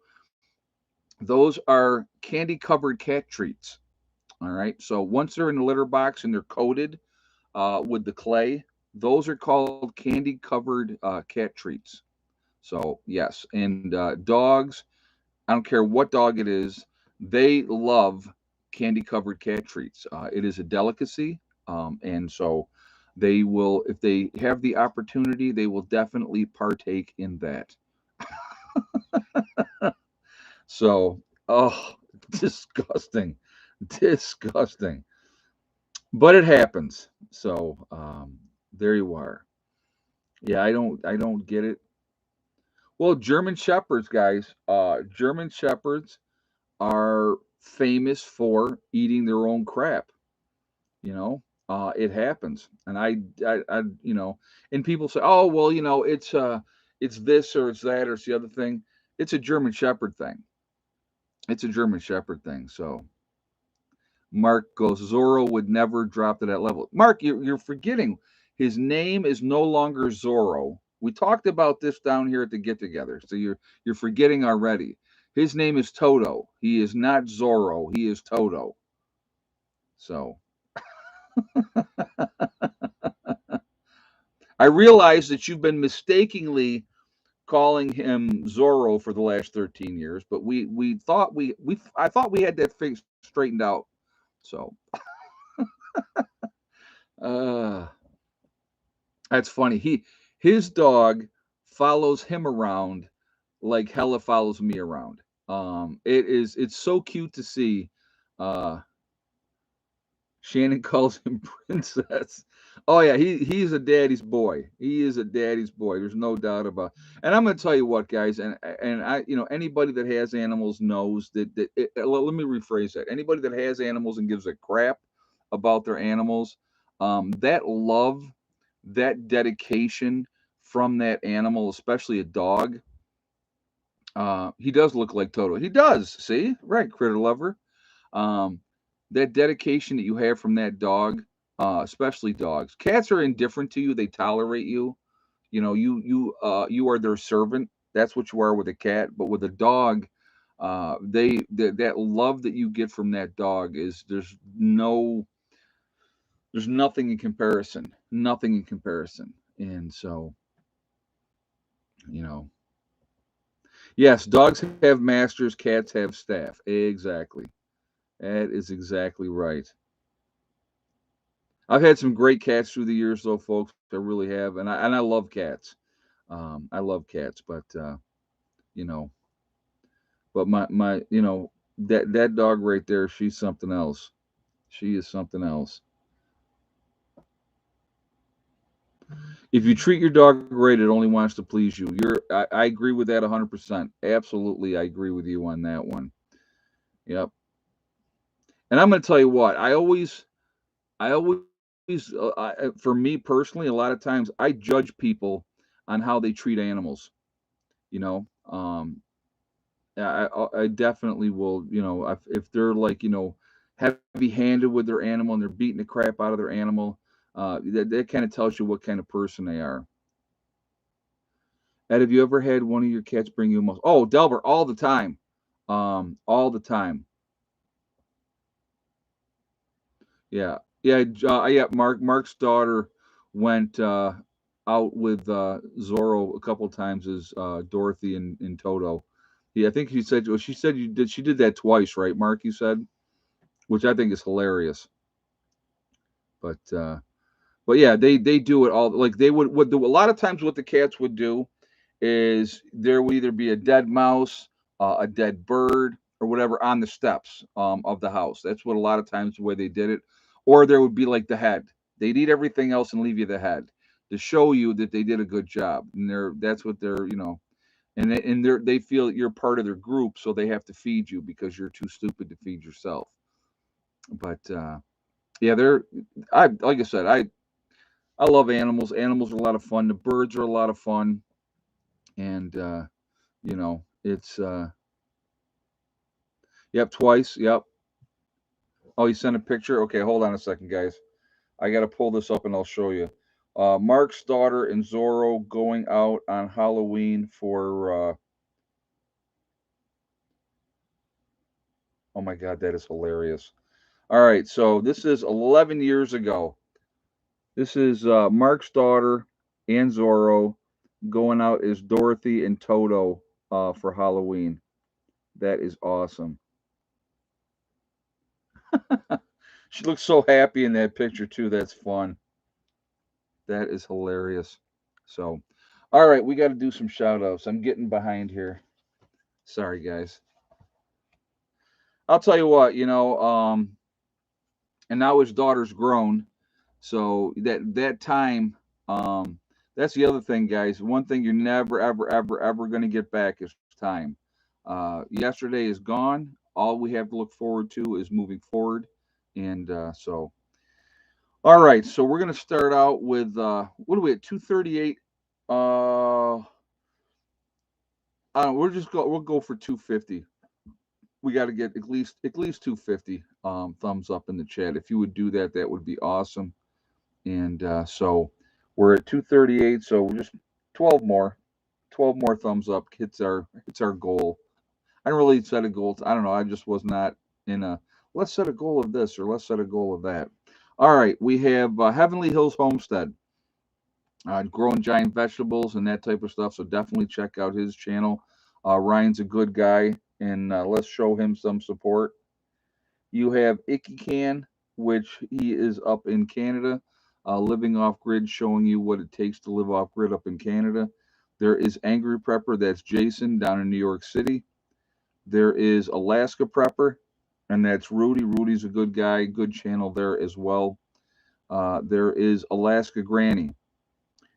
those are candy covered cat treats. All right. So once they're in the litter box and they're coated with the clay, those are called candy covered cat treats. So yes, and dogs, I don't care what dog it is, they love candy covered cat treats. It is a delicacy. And so they will, if they have the opportunity, they will definitely partake in that. So, oh, disgusting, disgusting. But it happens. So, there you are. Yeah, I don't get it. Well, German Shepherds, guys, German Shepherds are famous for eating their own crap. You know, it happens, and and people say, "Oh, well, it's this or it's that or it's the other thing." It's a German Shepherd thing. It's a German Shepherd thing. So Mark goes, Zorro would never drop to that level. Mark, you're forgetting. His name is no longer Zorro. We talked about this down here at the get together. So you're forgetting already. His name is Toto. He is not Zorro. He is Toto. So I realize that you've been mistakenly calling him Zorro for the last 13 years, but we thought we I thought we had that thing straightened out. So uh that's funny. His dog follows him around like Hella follows me around. It's so cute to see. Uh Shannon calls him princess. Oh yeah, he's a daddy's boy. He is a daddy's boy. There's no doubt about. And I'm gonna tell you what, guys, and I, anybody that has animals knows let me rephrase that. Anybody that has animals and gives a crap about their animals, that love, that dedication from that animal, especially a dog, he does look like Toto. He does. See, right, critter lover. Um, that dedication that you have from that dog, especially dogs. Cats are indifferent to you; they tolerate you. You are their servant. That's what you are with a cat. But with a dog, that love that you get from that dog is there's nothing in comparison. Nothing in comparison. And so, you know, yes, dogs have masters, cats have staff. Exactly. That is exactly right. I've had some great cats through the years, though, folks. I really have, and I love cats. I love cats, but you know, my that dog right there, she's something else. She is something else. If you treat your dog right, it only wants to please you. I agree with that 100%. Absolutely, I agree with you on that one. Yep. And I'm going to tell you what. For me personally, a lot of times I judge people on how they treat animals. You know, I definitely will. If they're like heavy-handed with their animal and they're beating the crap out of their animal. That kind of tells you what kind of person they are. Ed, have you ever had one of your cats bring you a most? Oh, Delbert, all the time, all the time. Yeah, yeah, yeah. Mark's daughter went out with Zorro a couple times as Dorothy and Toto. Yeah, I think she said. Well, she said you did. She did that twice, right, Mark? You said, which I think is hilarious. But yeah, they do it all. Like they would do a lot of times. What the cats would do is there would either be a dead mouse, a dead bird, or whatever on the steps of the house. That's what a lot of times the way they did it. Or there would be like the head. They'd eat everything else and leave you the head to show you that they did a good job. And that's what they're they feel that you're part of their group, so they have to feed you because you're too stupid to feed yourself. But yeah, I like I said, I love animals. Animals are a lot of fun. The birds are a lot of fun, and it's yep, twice. Yep. Oh, you sent a picture? Okay, hold on a second, guys. I got to pull this up and I'll show you. Mark's daughter and Zorro going out on Halloween for. Oh my God, that is hilarious. All right, so this is 11 years ago. This is Mark's daughter and Zorro going out as Dorothy and Toto for Halloween. That is awesome. She looks so happy in that picture too. That's fun. That is hilarious. So, all right, we got to do some shout outs. I'm getting behind here. Sorry, guys. I'll tell you what, and now his daughter's grown. So that time, that's the other thing, guys. One thing you're never, ever, ever, ever going to get back is time. Yesterday is gone. All we have to look forward to is moving forward. And all right, so we're going to start out with what are we at 238? We'll go for 250. We got to get at least 250 thumbs up in the chat. If you would do that, that would be awesome. And so we're at 238, so we're just 12 more. 12 more thumbs up hits our goal. I don't really set a goal. I don't know. I just was not in a let's set a goal of this or let's set a goal of that. All right, we have Heavenly Hills Homestead, growing giant vegetables and that type of stuff. So definitely check out his channel. Ryan's a good guy, and let's show him some support. You have Icky Can, which he is up in Canada, living off grid, showing you what it takes to live off grid up in Canada. There is Angry Prepper, that's Jason down in New York City. There is Alaska Prepper, and that's Rudy. Rudy's a good guy, good channel there as well. There is Alaska Granny.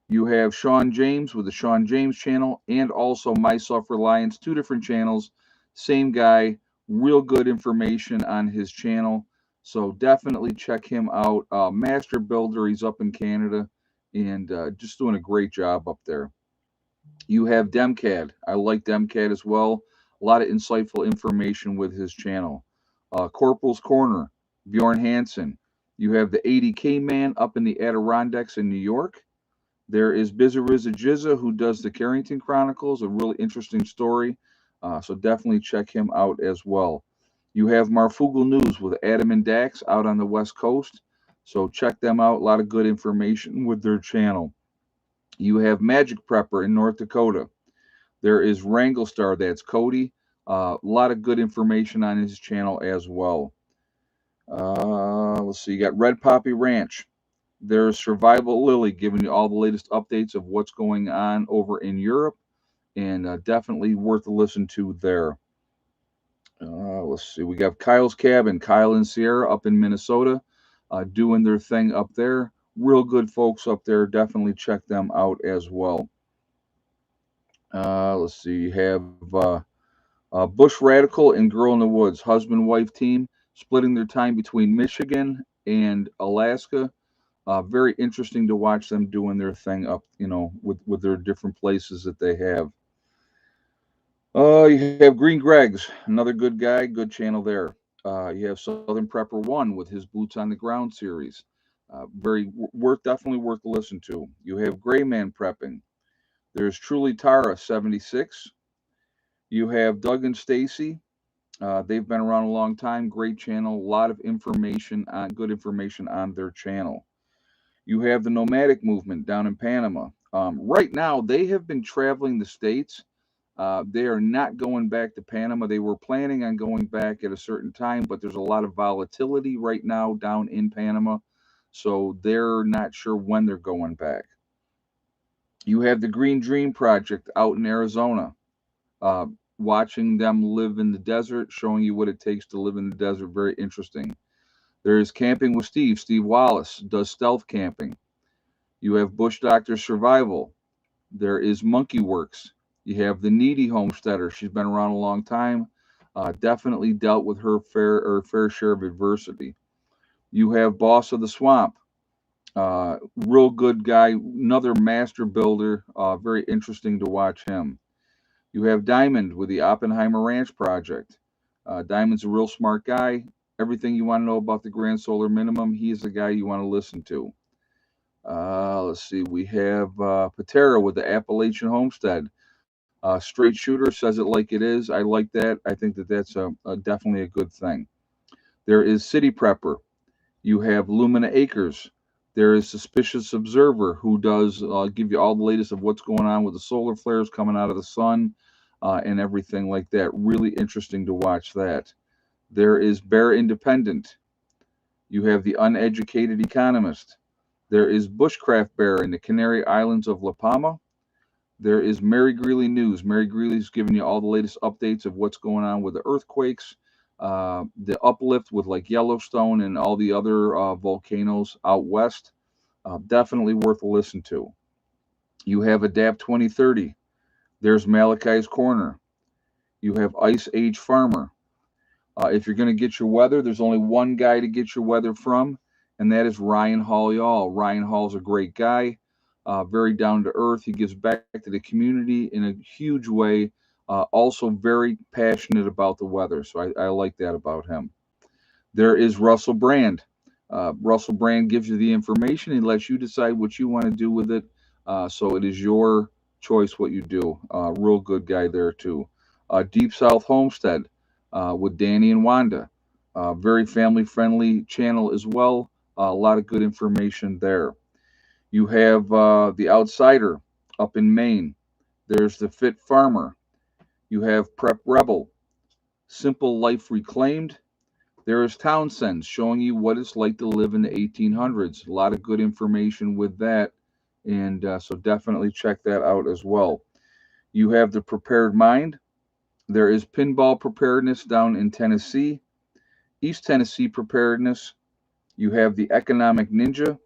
You have Sean James with the Sean James channel and also My Self Reliance, two different channels, same guy, real good information on his channel. So definitely check him out. Master Builder, he's up in Canada and just doing a great job up there. You have Demcad. I like Demcad as well. A lot of insightful information with his channel. Corporal's Corner, Bjorn Hansen. You have the 80K Man up in the Adirondacks in New York. There is Bizarrizza Jizza, who does the Carrington Chronicles, a really interesting story. So definitely check him out as well. You have Marfugal News with Adam and Dax out on the West Coast. So check them out. A lot of good information with their channel. You have Magic Prepper in North Dakota. There is Wrangle Star, that's Cody. A lot of good information on his channel as well. Let's see, you got Red Poppy Ranch. There's Survival Lily giving you all the latest updates of what's going on over in Europe, and definitely worth a listen to there. Let's see, we got Kyle's Cabin, Kyle and Sierra up in Minnesota, doing their thing up there. Real good folks up there. Definitely check them out as well. Let's see, you have Bush Radical and Girl in the Woods, husband-wife team, splitting their time between Michigan and Alaska. Very interesting to watch them doing their thing up, with their different places that they have. You have Green Greg's, another good guy, good channel there. You have Southern Prepper 1 with his Boots on the Ground series. Definitely worth a listen to. You have Gray Man Prepping. There's Truly Tara 76. You have Doug and Stacy. They've been around a long time. Great channel. A lot of good information on their channel. You have the Nomadic Movement down in Panama. Right now, they have been traveling the states. They are not going back to Panama. They were planning on going back at a certain time, but there's a lot of volatility right now down in Panama. So they're not sure when they're going back. You have the Green Dream Project out in Arizona. Uh, Watching them live in the desert, showing you what it takes to live in the desert, very interesting. There is Camping with Steve. Steve Wallace does stealth camping. You have Bush Doctor Survival. There is Monkey Works. You have the Needy Homesteader. She's been around a long time. Definitely dealt with her fair share of adversity. You have Boss of the Swamp. Real good guy, another master builder. Very interesting to watch him. You have Diamond with the Oppenheimer Ranch Project. Diamond's a real smart guy. Everything you want to know about the Grand Solar Minimum, he is the guy you want to listen to. Let's see. We have Patera with the Appalachian Homestead. Straight shooter says it like it is. I like that. I think that that's definitely a good thing. There is City Prepper. You have Lumina Acres. There is Suspicious Observer, who does give you all the latest of what's going on with the solar flares coming out of the sun and everything like that. Really interesting to watch that. There is Bear Independent. You have the Uneducated Economist. There is Bushcraft Bear in the Canary Islands of La Palma. There is Mary Greeley News. Mary Greeley's giving you all the latest updates of what's going on with the earthquakes, the uplift with like Yellowstone and all the other volcanoes out west. Definitely worth a listen to. You have Adapt 2030. There's Malachi's Corner. You have Ice Age Farmer. If you're going to get your weather, there's only one guy to get your weather from, and that is Ryan Hall Y'all. Ryan Hall's a great guy, very down to earth. He gives back to the community in a huge way. Also very passionate about the weather, so I like that about him. There is Russell Brand. Russell Brand gives you the information and lets you decide what you want to do with it. So it is your choice what you do. Real good guy there too. Deep South Homestead with Danny and Wanda. Very family friendly channel as well. A lot of good information there. You have The Outsider up in Maine. There's The Fit Farmer. You have Prep Rebel. Simple Life Reclaimed. There is Townsend showing you what it's like to live in the 1800s. A lot of good information with that. And so definitely check that out as well. You have The Prepared Mind. There is Pinball Preparedness down in Tennessee. East Tennessee Preparedness. You have The Economic Ninja.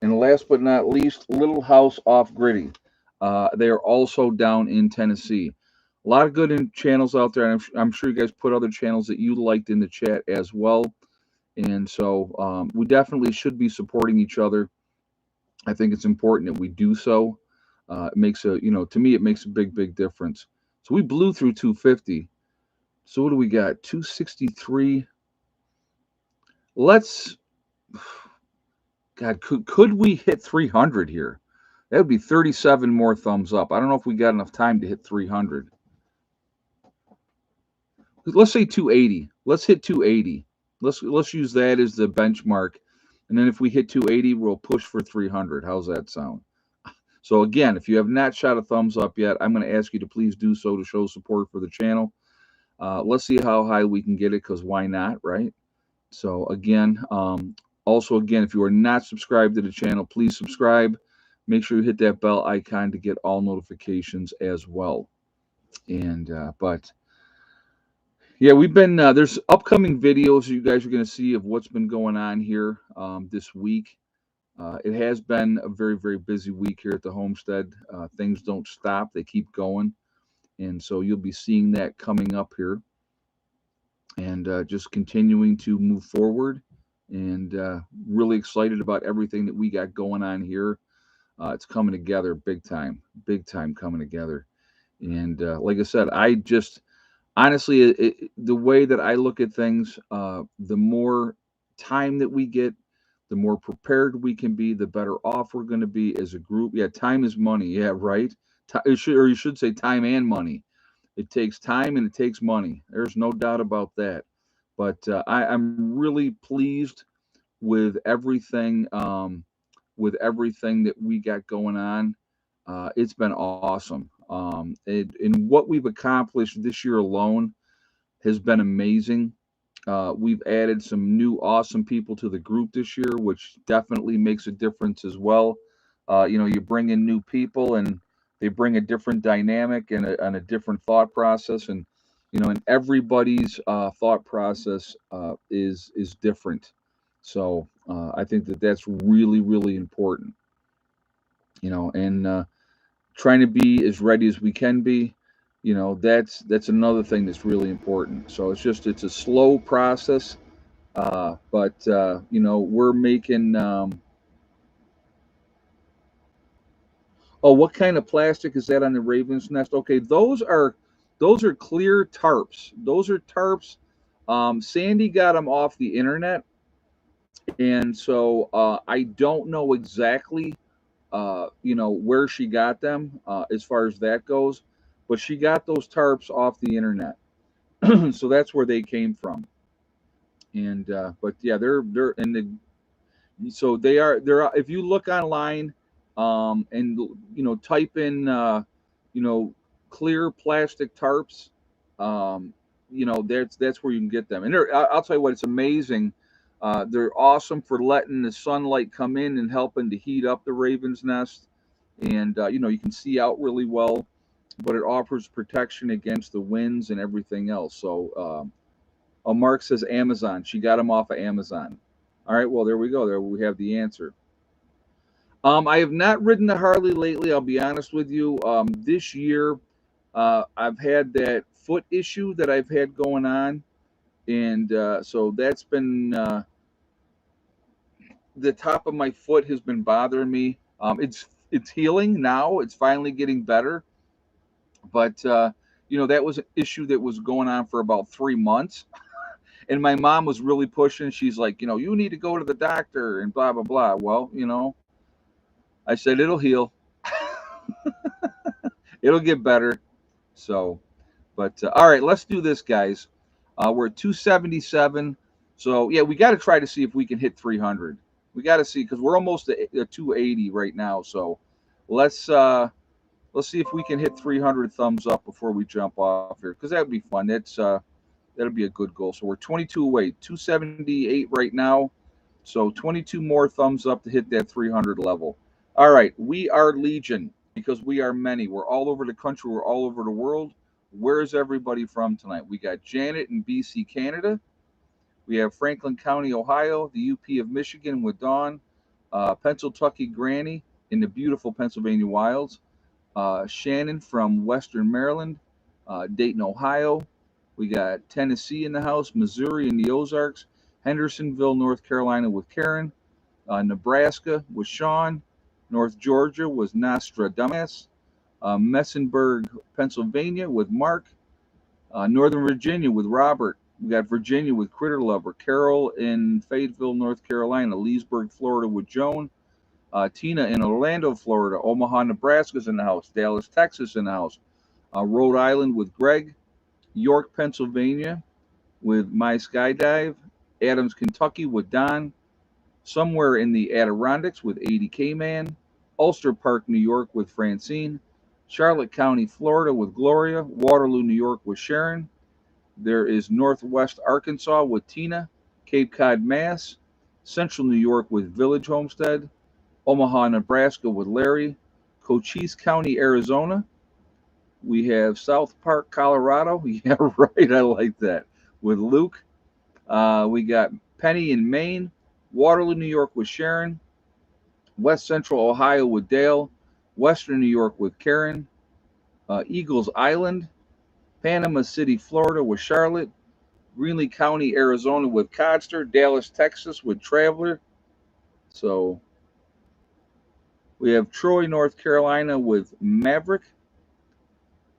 And last but not least, Little House Off Gritty. They are also down in Tennessee. A lot of good channels out there, and I'm sure you guys put other channels that you liked in the chat as well. And so we definitely should be supporting each other. I think it's important that we do so. It makes to me, it makes a big difference. So we blew through 250. So what do we got? 263. God, could we hit 300 here? That would be 37 more thumbs up. I don't know if we got enough time to hit 300. Let's say 280. Let's hit 280. Let's use that as the benchmark. And then if we hit 280, we'll push for 300. How's that sound? So again, if you have not shot a thumbs up yet, I'm going to ask you to please do so to show support for the channel. Let's see how high we can get it, because why not, right? So again, if you are not subscribed to the channel, please subscribe. Make sure you hit that bell icon to get all notifications as well. And yeah, we've been there's upcoming videos you guys are going to see of what's been going on here this week. It has been a very busy week here at the homestead. Things don't stop; they keep going, and so you'll be seeing that coming up here, and just continuing to move forward. And really excited about everything that we got going on here. It's coming together big time coming together. And like I said, honestly, the way that I look at things, the more time that we get, the more prepared we can be, the better off we're going to be as a group. Yeah, time is money. Yeah, right. Or you should say time and money. It takes time and it takes money. There's no doubt about that. But I'm really pleased with everything that we got going on. It's been awesome. And what we've accomplished this year alone has been amazing. We've added some new awesome people to the group this year, which definitely makes a difference as well. You bring in new people and they bring a different dynamic and a different thought process, and everybody's thought process is different. So I think that that's really really important. And trying to be as ready as we can be. That's another thing that's really important. So it's a slow process, but we're making. Oh, what kind of plastic is that on the Raven's Nest? Okay, those are clear tarps. Those are tarps. Sandy got them off the internet, and so I don't know exactly where she got them as far as that goes, but she got those tarps off the internet. So that's where they came from. And but yeah, they're in the so they're if you look online and type in you know clear plastic tarps, um that's where you can get them. And I'll tell you what, it's amazing. They're awesome for letting the sunlight come in and helping to heat up the raven's nest. And you can see out really well, but it offers protection against the winds and everything else. So Mark says Amazon. She got them off of Amazon. All right, well, there we go. There we have the answer. I have not ridden the Harley lately. I'll be honest with you. This year, I've had that foot issue that I've had going on, and so that's been the top of my foot has been bothering me. It's healing now. It's finally getting better, but that was an issue that was going on for about 3 months. And my mom was really pushing. She's like, you need to go to the doctor and blah blah blah. Well, I said it'll heal. It'll get better. So, but all right, let's do this, guys. We're at 277. So yeah, we got to try to see if we can hit 300. We got to see because we're almost at 280 right now. So let's uh let's see if we can hit 300 thumbs up before we jump off here, because that would be fun. That'll be a good goal. So we're 22 away, 278 right now. So 22 more thumbs up to hit that 300 level. All right, we are Legion because we are many. We're all over the country. We're all over the world. Where's everybody from tonight? We got Janet in BC, Canada. We have Franklin County, Ohio, the UP of Michigan with Dawn, Pennsylvania Granny in the beautiful Pennsylvania wilds, Shannon from Western Maryland, Dayton, Ohio. We got Tennessee in the house, Missouri in the Ozarks, Hendersonville, North Carolina with Karen, Nebraska with Sean, North Georgia was Nostradamus, Messenburg, Pennsylvania with Mark, Northern Virginia with Robert. We got Virginia with Critter Lover, Carol in Fayetteville, North Carolina, Leesburg, Florida with Joan, Tina in Orlando, Florida, Omaha, Nebraska's in the house, Dallas, Texas in the house, Rhode Island with Greg, York, Pennsylvania with My Skydive, Adams, Kentucky with Don, somewhere in the Adirondacks with 80K Man, Ulster Park, New York with Francine, Charlotte County, Florida with Gloria, Waterloo, New York with Sharon. There is Northwest Arkansas with Tina, Cape Cod, Mass, Central New York with Village Homestead, Omaha, Nebraska with Larry, Cochise County, Arizona. We have South Park, Colorado. Yeah, right. I like that. With Luke. We got Penny in Maine, Waterloo, New York with Sharon, West Central Ohio with Dale, Western New York with Karen, Eagles Island, Panama City, Florida with Charlotte, Greeley County, Arizona with Codster, Dallas, Texas with Traveler. So we have Troy, North Carolina with Maverick.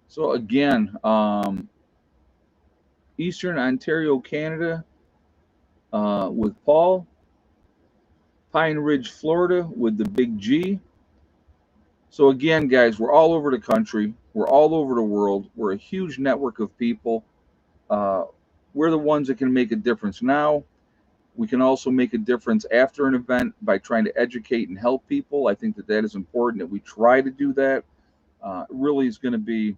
So again, Eastern Ontario, Canada, with Paul. Pine Ridge, Florida, with the big G. So again, guys, we're all over the country. We're all over the world. We're a huge network of people. Uh, we're the ones that can make a difference now. We can also make a difference after an event by trying to educate and help people. I think that that is important that we try to do that. Really is going to be,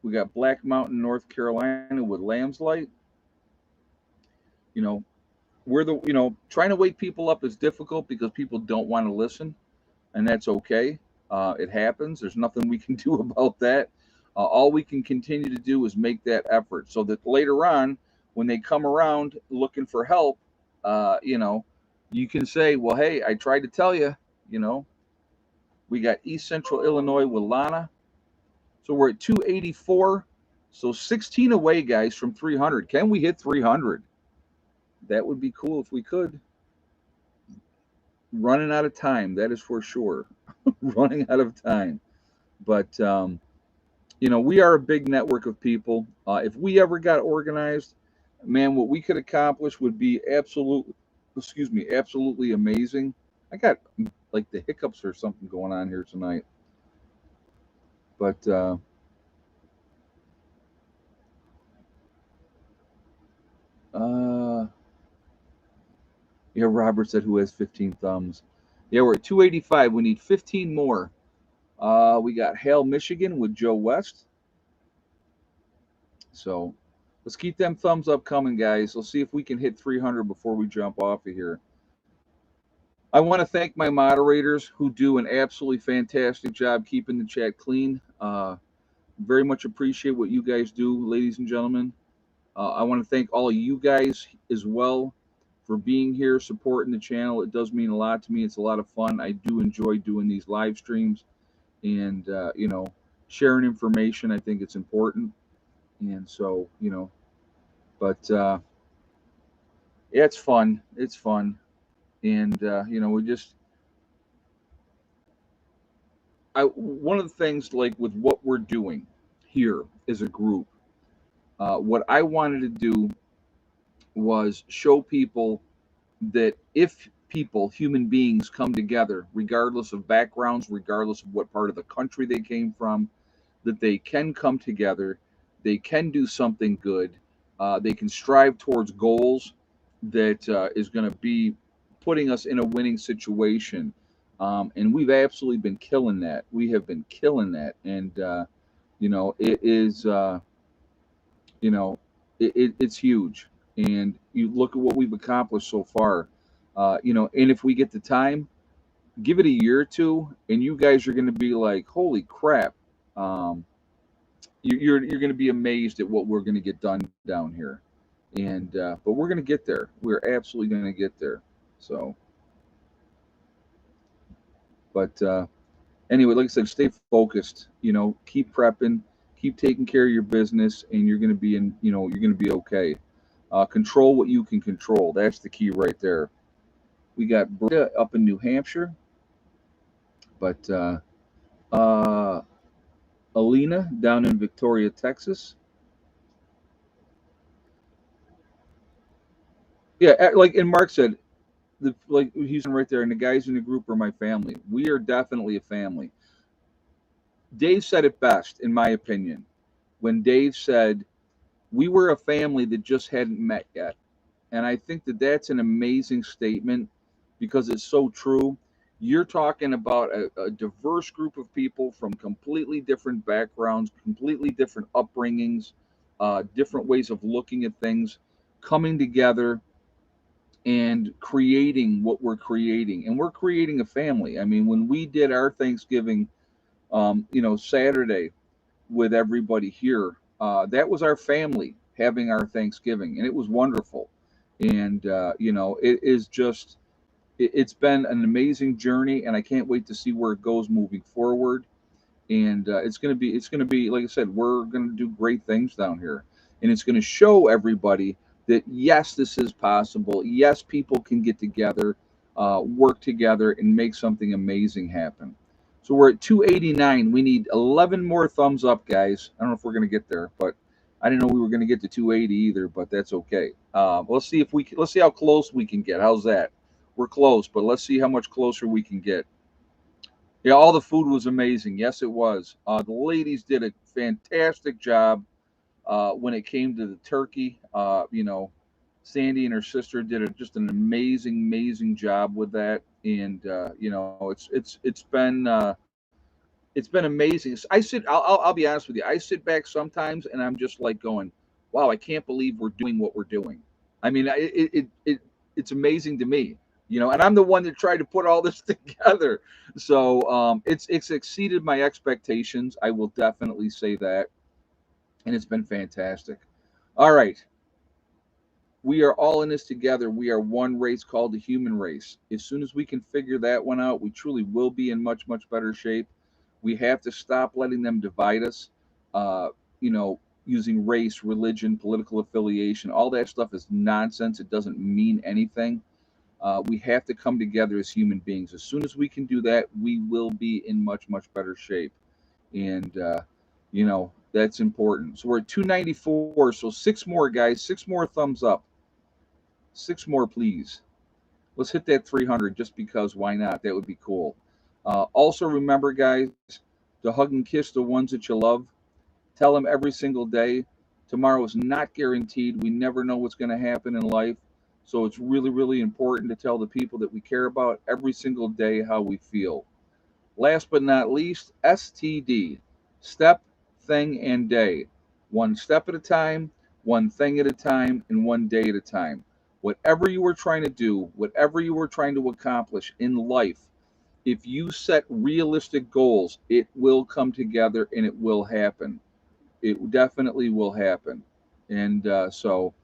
we got Black Mountain, North Carolina with Lamb's Light. You know, trying to wake people up is difficult because people don't want to listen, and that's okay. It happens. There's nothing we can do about that. All we can continue to do is make that effort so that later on, when they come around looking for help, uh, you know, you can say, well, hey, I tried to tell you, you know, we got East Central Illinois with Lana. So we're at 284. So 16 away, guys, from 300. Can we hit 300? That would be cool if we could. Running out of time, that is for sure. Running out of time. But we are a big network of people. If we ever got organized, man, what we could accomplish would be absolutely amazing. I got like the hiccups or something going on here tonight. But uh, yeah, Robert said who has 15 thumbs. Yeah, we're at 285. We need 15 more. We got Hale, Michigan with Joe West. So let's keep them thumbs up coming, guys. Let's see if we can hit 300 before we jump off of here. I want to thank my moderators who do an absolutely fantastic job keeping the chat clean. Very much appreciate what you guys do, ladies and gentlemen. I want to thank all of you guys as well for being here, supporting the channel. It does mean a lot to me. It's a lot of fun. I do enjoy doing these live streams and, sharing information. I think it's important. And so, but yeah, it's fun. It's fun. And, we just, one of the things like with what we're doing here as a group, what I wanted to do was show people that if people, human beings, come together, regardless of backgrounds, regardless of what part of the country they came from, that they can come together, they can do something good, they can strive towards goals that is going to be putting us in a winning situation. And we've absolutely been killing that. We have been killing that. And, it is, it's huge. And you look at what we've accomplished so far, and if we get the time, give it a year or two, and you guys are going to be like, holy crap. You're going to be amazed at what we're going to get done down here. And, but we're going to get there. We're absolutely going to get there. So, but, anyway, like I said, stay focused, keep prepping, keep taking care of your business, and you're going to be you're going to be okay. Control what you can control. That's the key right there. We got Brenda up in New Hampshire, but Alina down in Victoria, Texas. Yeah, like and Mark said, like he's right there, and the guys in the group are my family. We are definitely a family. Dave said it best, in my opinion, when Dave said we were a family that just hadn't met yet. And I think that that's an amazing statement because it's so true. You're talking about a diverse group of people from completely different backgrounds, completely different upbringings, different ways of looking at things, coming together and creating what we're creating. And we're creating a family. I mean, when we did our Thanksgiving, Saturday with everybody here, that was our family having our Thanksgiving, and it was wonderful. And it is just it's been an amazing journey, and I can't wait to see where it goes moving forward. And it's going to be like I said, we're going to do great things down here, and it's going to show everybody that yes, this is possible. Yes, people can get together, work together, and make something amazing happen. So we're at 289. We need 11 more thumbs up, guys. I don't know if we're going to get there, but I didn't know we were going to get to 280 either, but that's okay. Let's see how close we can get. How's that? We're close, but let's see how much closer we can get. Yeah, all the food was amazing. Yes, it was. The ladies did a fantastic job when it came to the turkey. Sandy and her sister did just an amazing, amazing job with that. And it's been amazing. I'll be honest with you. I sit back sometimes and I'm just like going, wow, I can't believe we're doing what we're doing. I mean, it's amazing to me, and I'm the one that tried to put all this together. So it's exceeded my expectations. I will definitely say that, and it's been fantastic. All right, we are all in this together. We are one race called the human race. As soon as we can figure that one out, we truly will be in much, much better shape. We have to stop letting them divide us. Using race, religion, political affiliation, all that stuff is nonsense. It doesn't mean anything. We have to come together as human beings. As soon as we can do that, we will be in much, much better shape. And, that's important. So we're at 294. So six more, guys. Six more thumbs up. Six more, please. Let's hit that 300 just because why not? That would be cool. Also, remember, guys, to hug and kiss the ones that you love. Tell them every single day. Tomorrow is not guaranteed. We never know what's going to happen in life. So it's really, really important to tell the people that we care about every single day how we feel. Last but not least, STD, step, thing, and day. One step at a time, one thing at a time, and one day at a time. Whatever you are trying to do, whatever you are trying to accomplish in life, if you set realistic goals, it will come together and it will happen. It definitely will happen. And so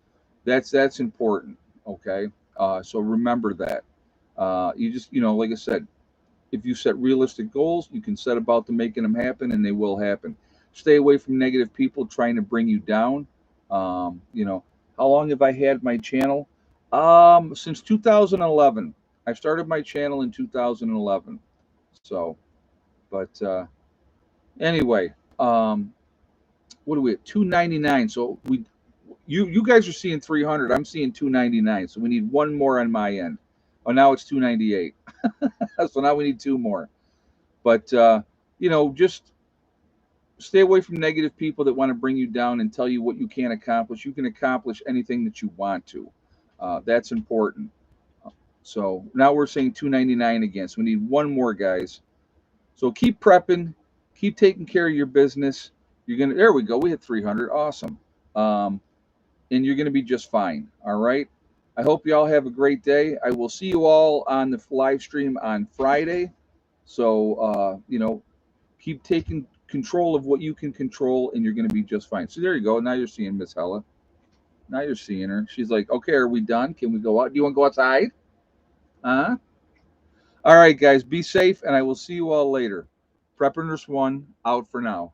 that's important. Okay. So remember that. You just, like I said, if you set realistic goals, you can set about to making them happen, and they will happen. Stay away from negative people trying to bring you down. Um, you know, how long have I had my channel? Since 2011. I started my channel in 2011. So, but anyway, what are we at? 299. So you guys are seeing 300. I'm seeing 299. So we need one more on my end. Oh, now it's 298. So now we need two more. But just stay away from negative people that want to bring you down and tell you what you can't accomplish. You can accomplish anything that you want to. That's important. So now we're saying 299 again. So we need one more, guys. So keep prepping, keep taking care of your business. You're gonna. There we go. We hit 300. Awesome. Um, and you're gonna be just fine. All right. I hope you all have a great day. I will see you all on the live stream on Friday. So keep taking control of what you can control, and you're going to be just fine. So there you go. Now you're seeing Miss Hella. Now you're seeing her. She's like, okay, are we done? Can we go out? Do you want to go outside? Huh? All right, guys, be safe, and I will see you all later. Prepperness 1 out for now.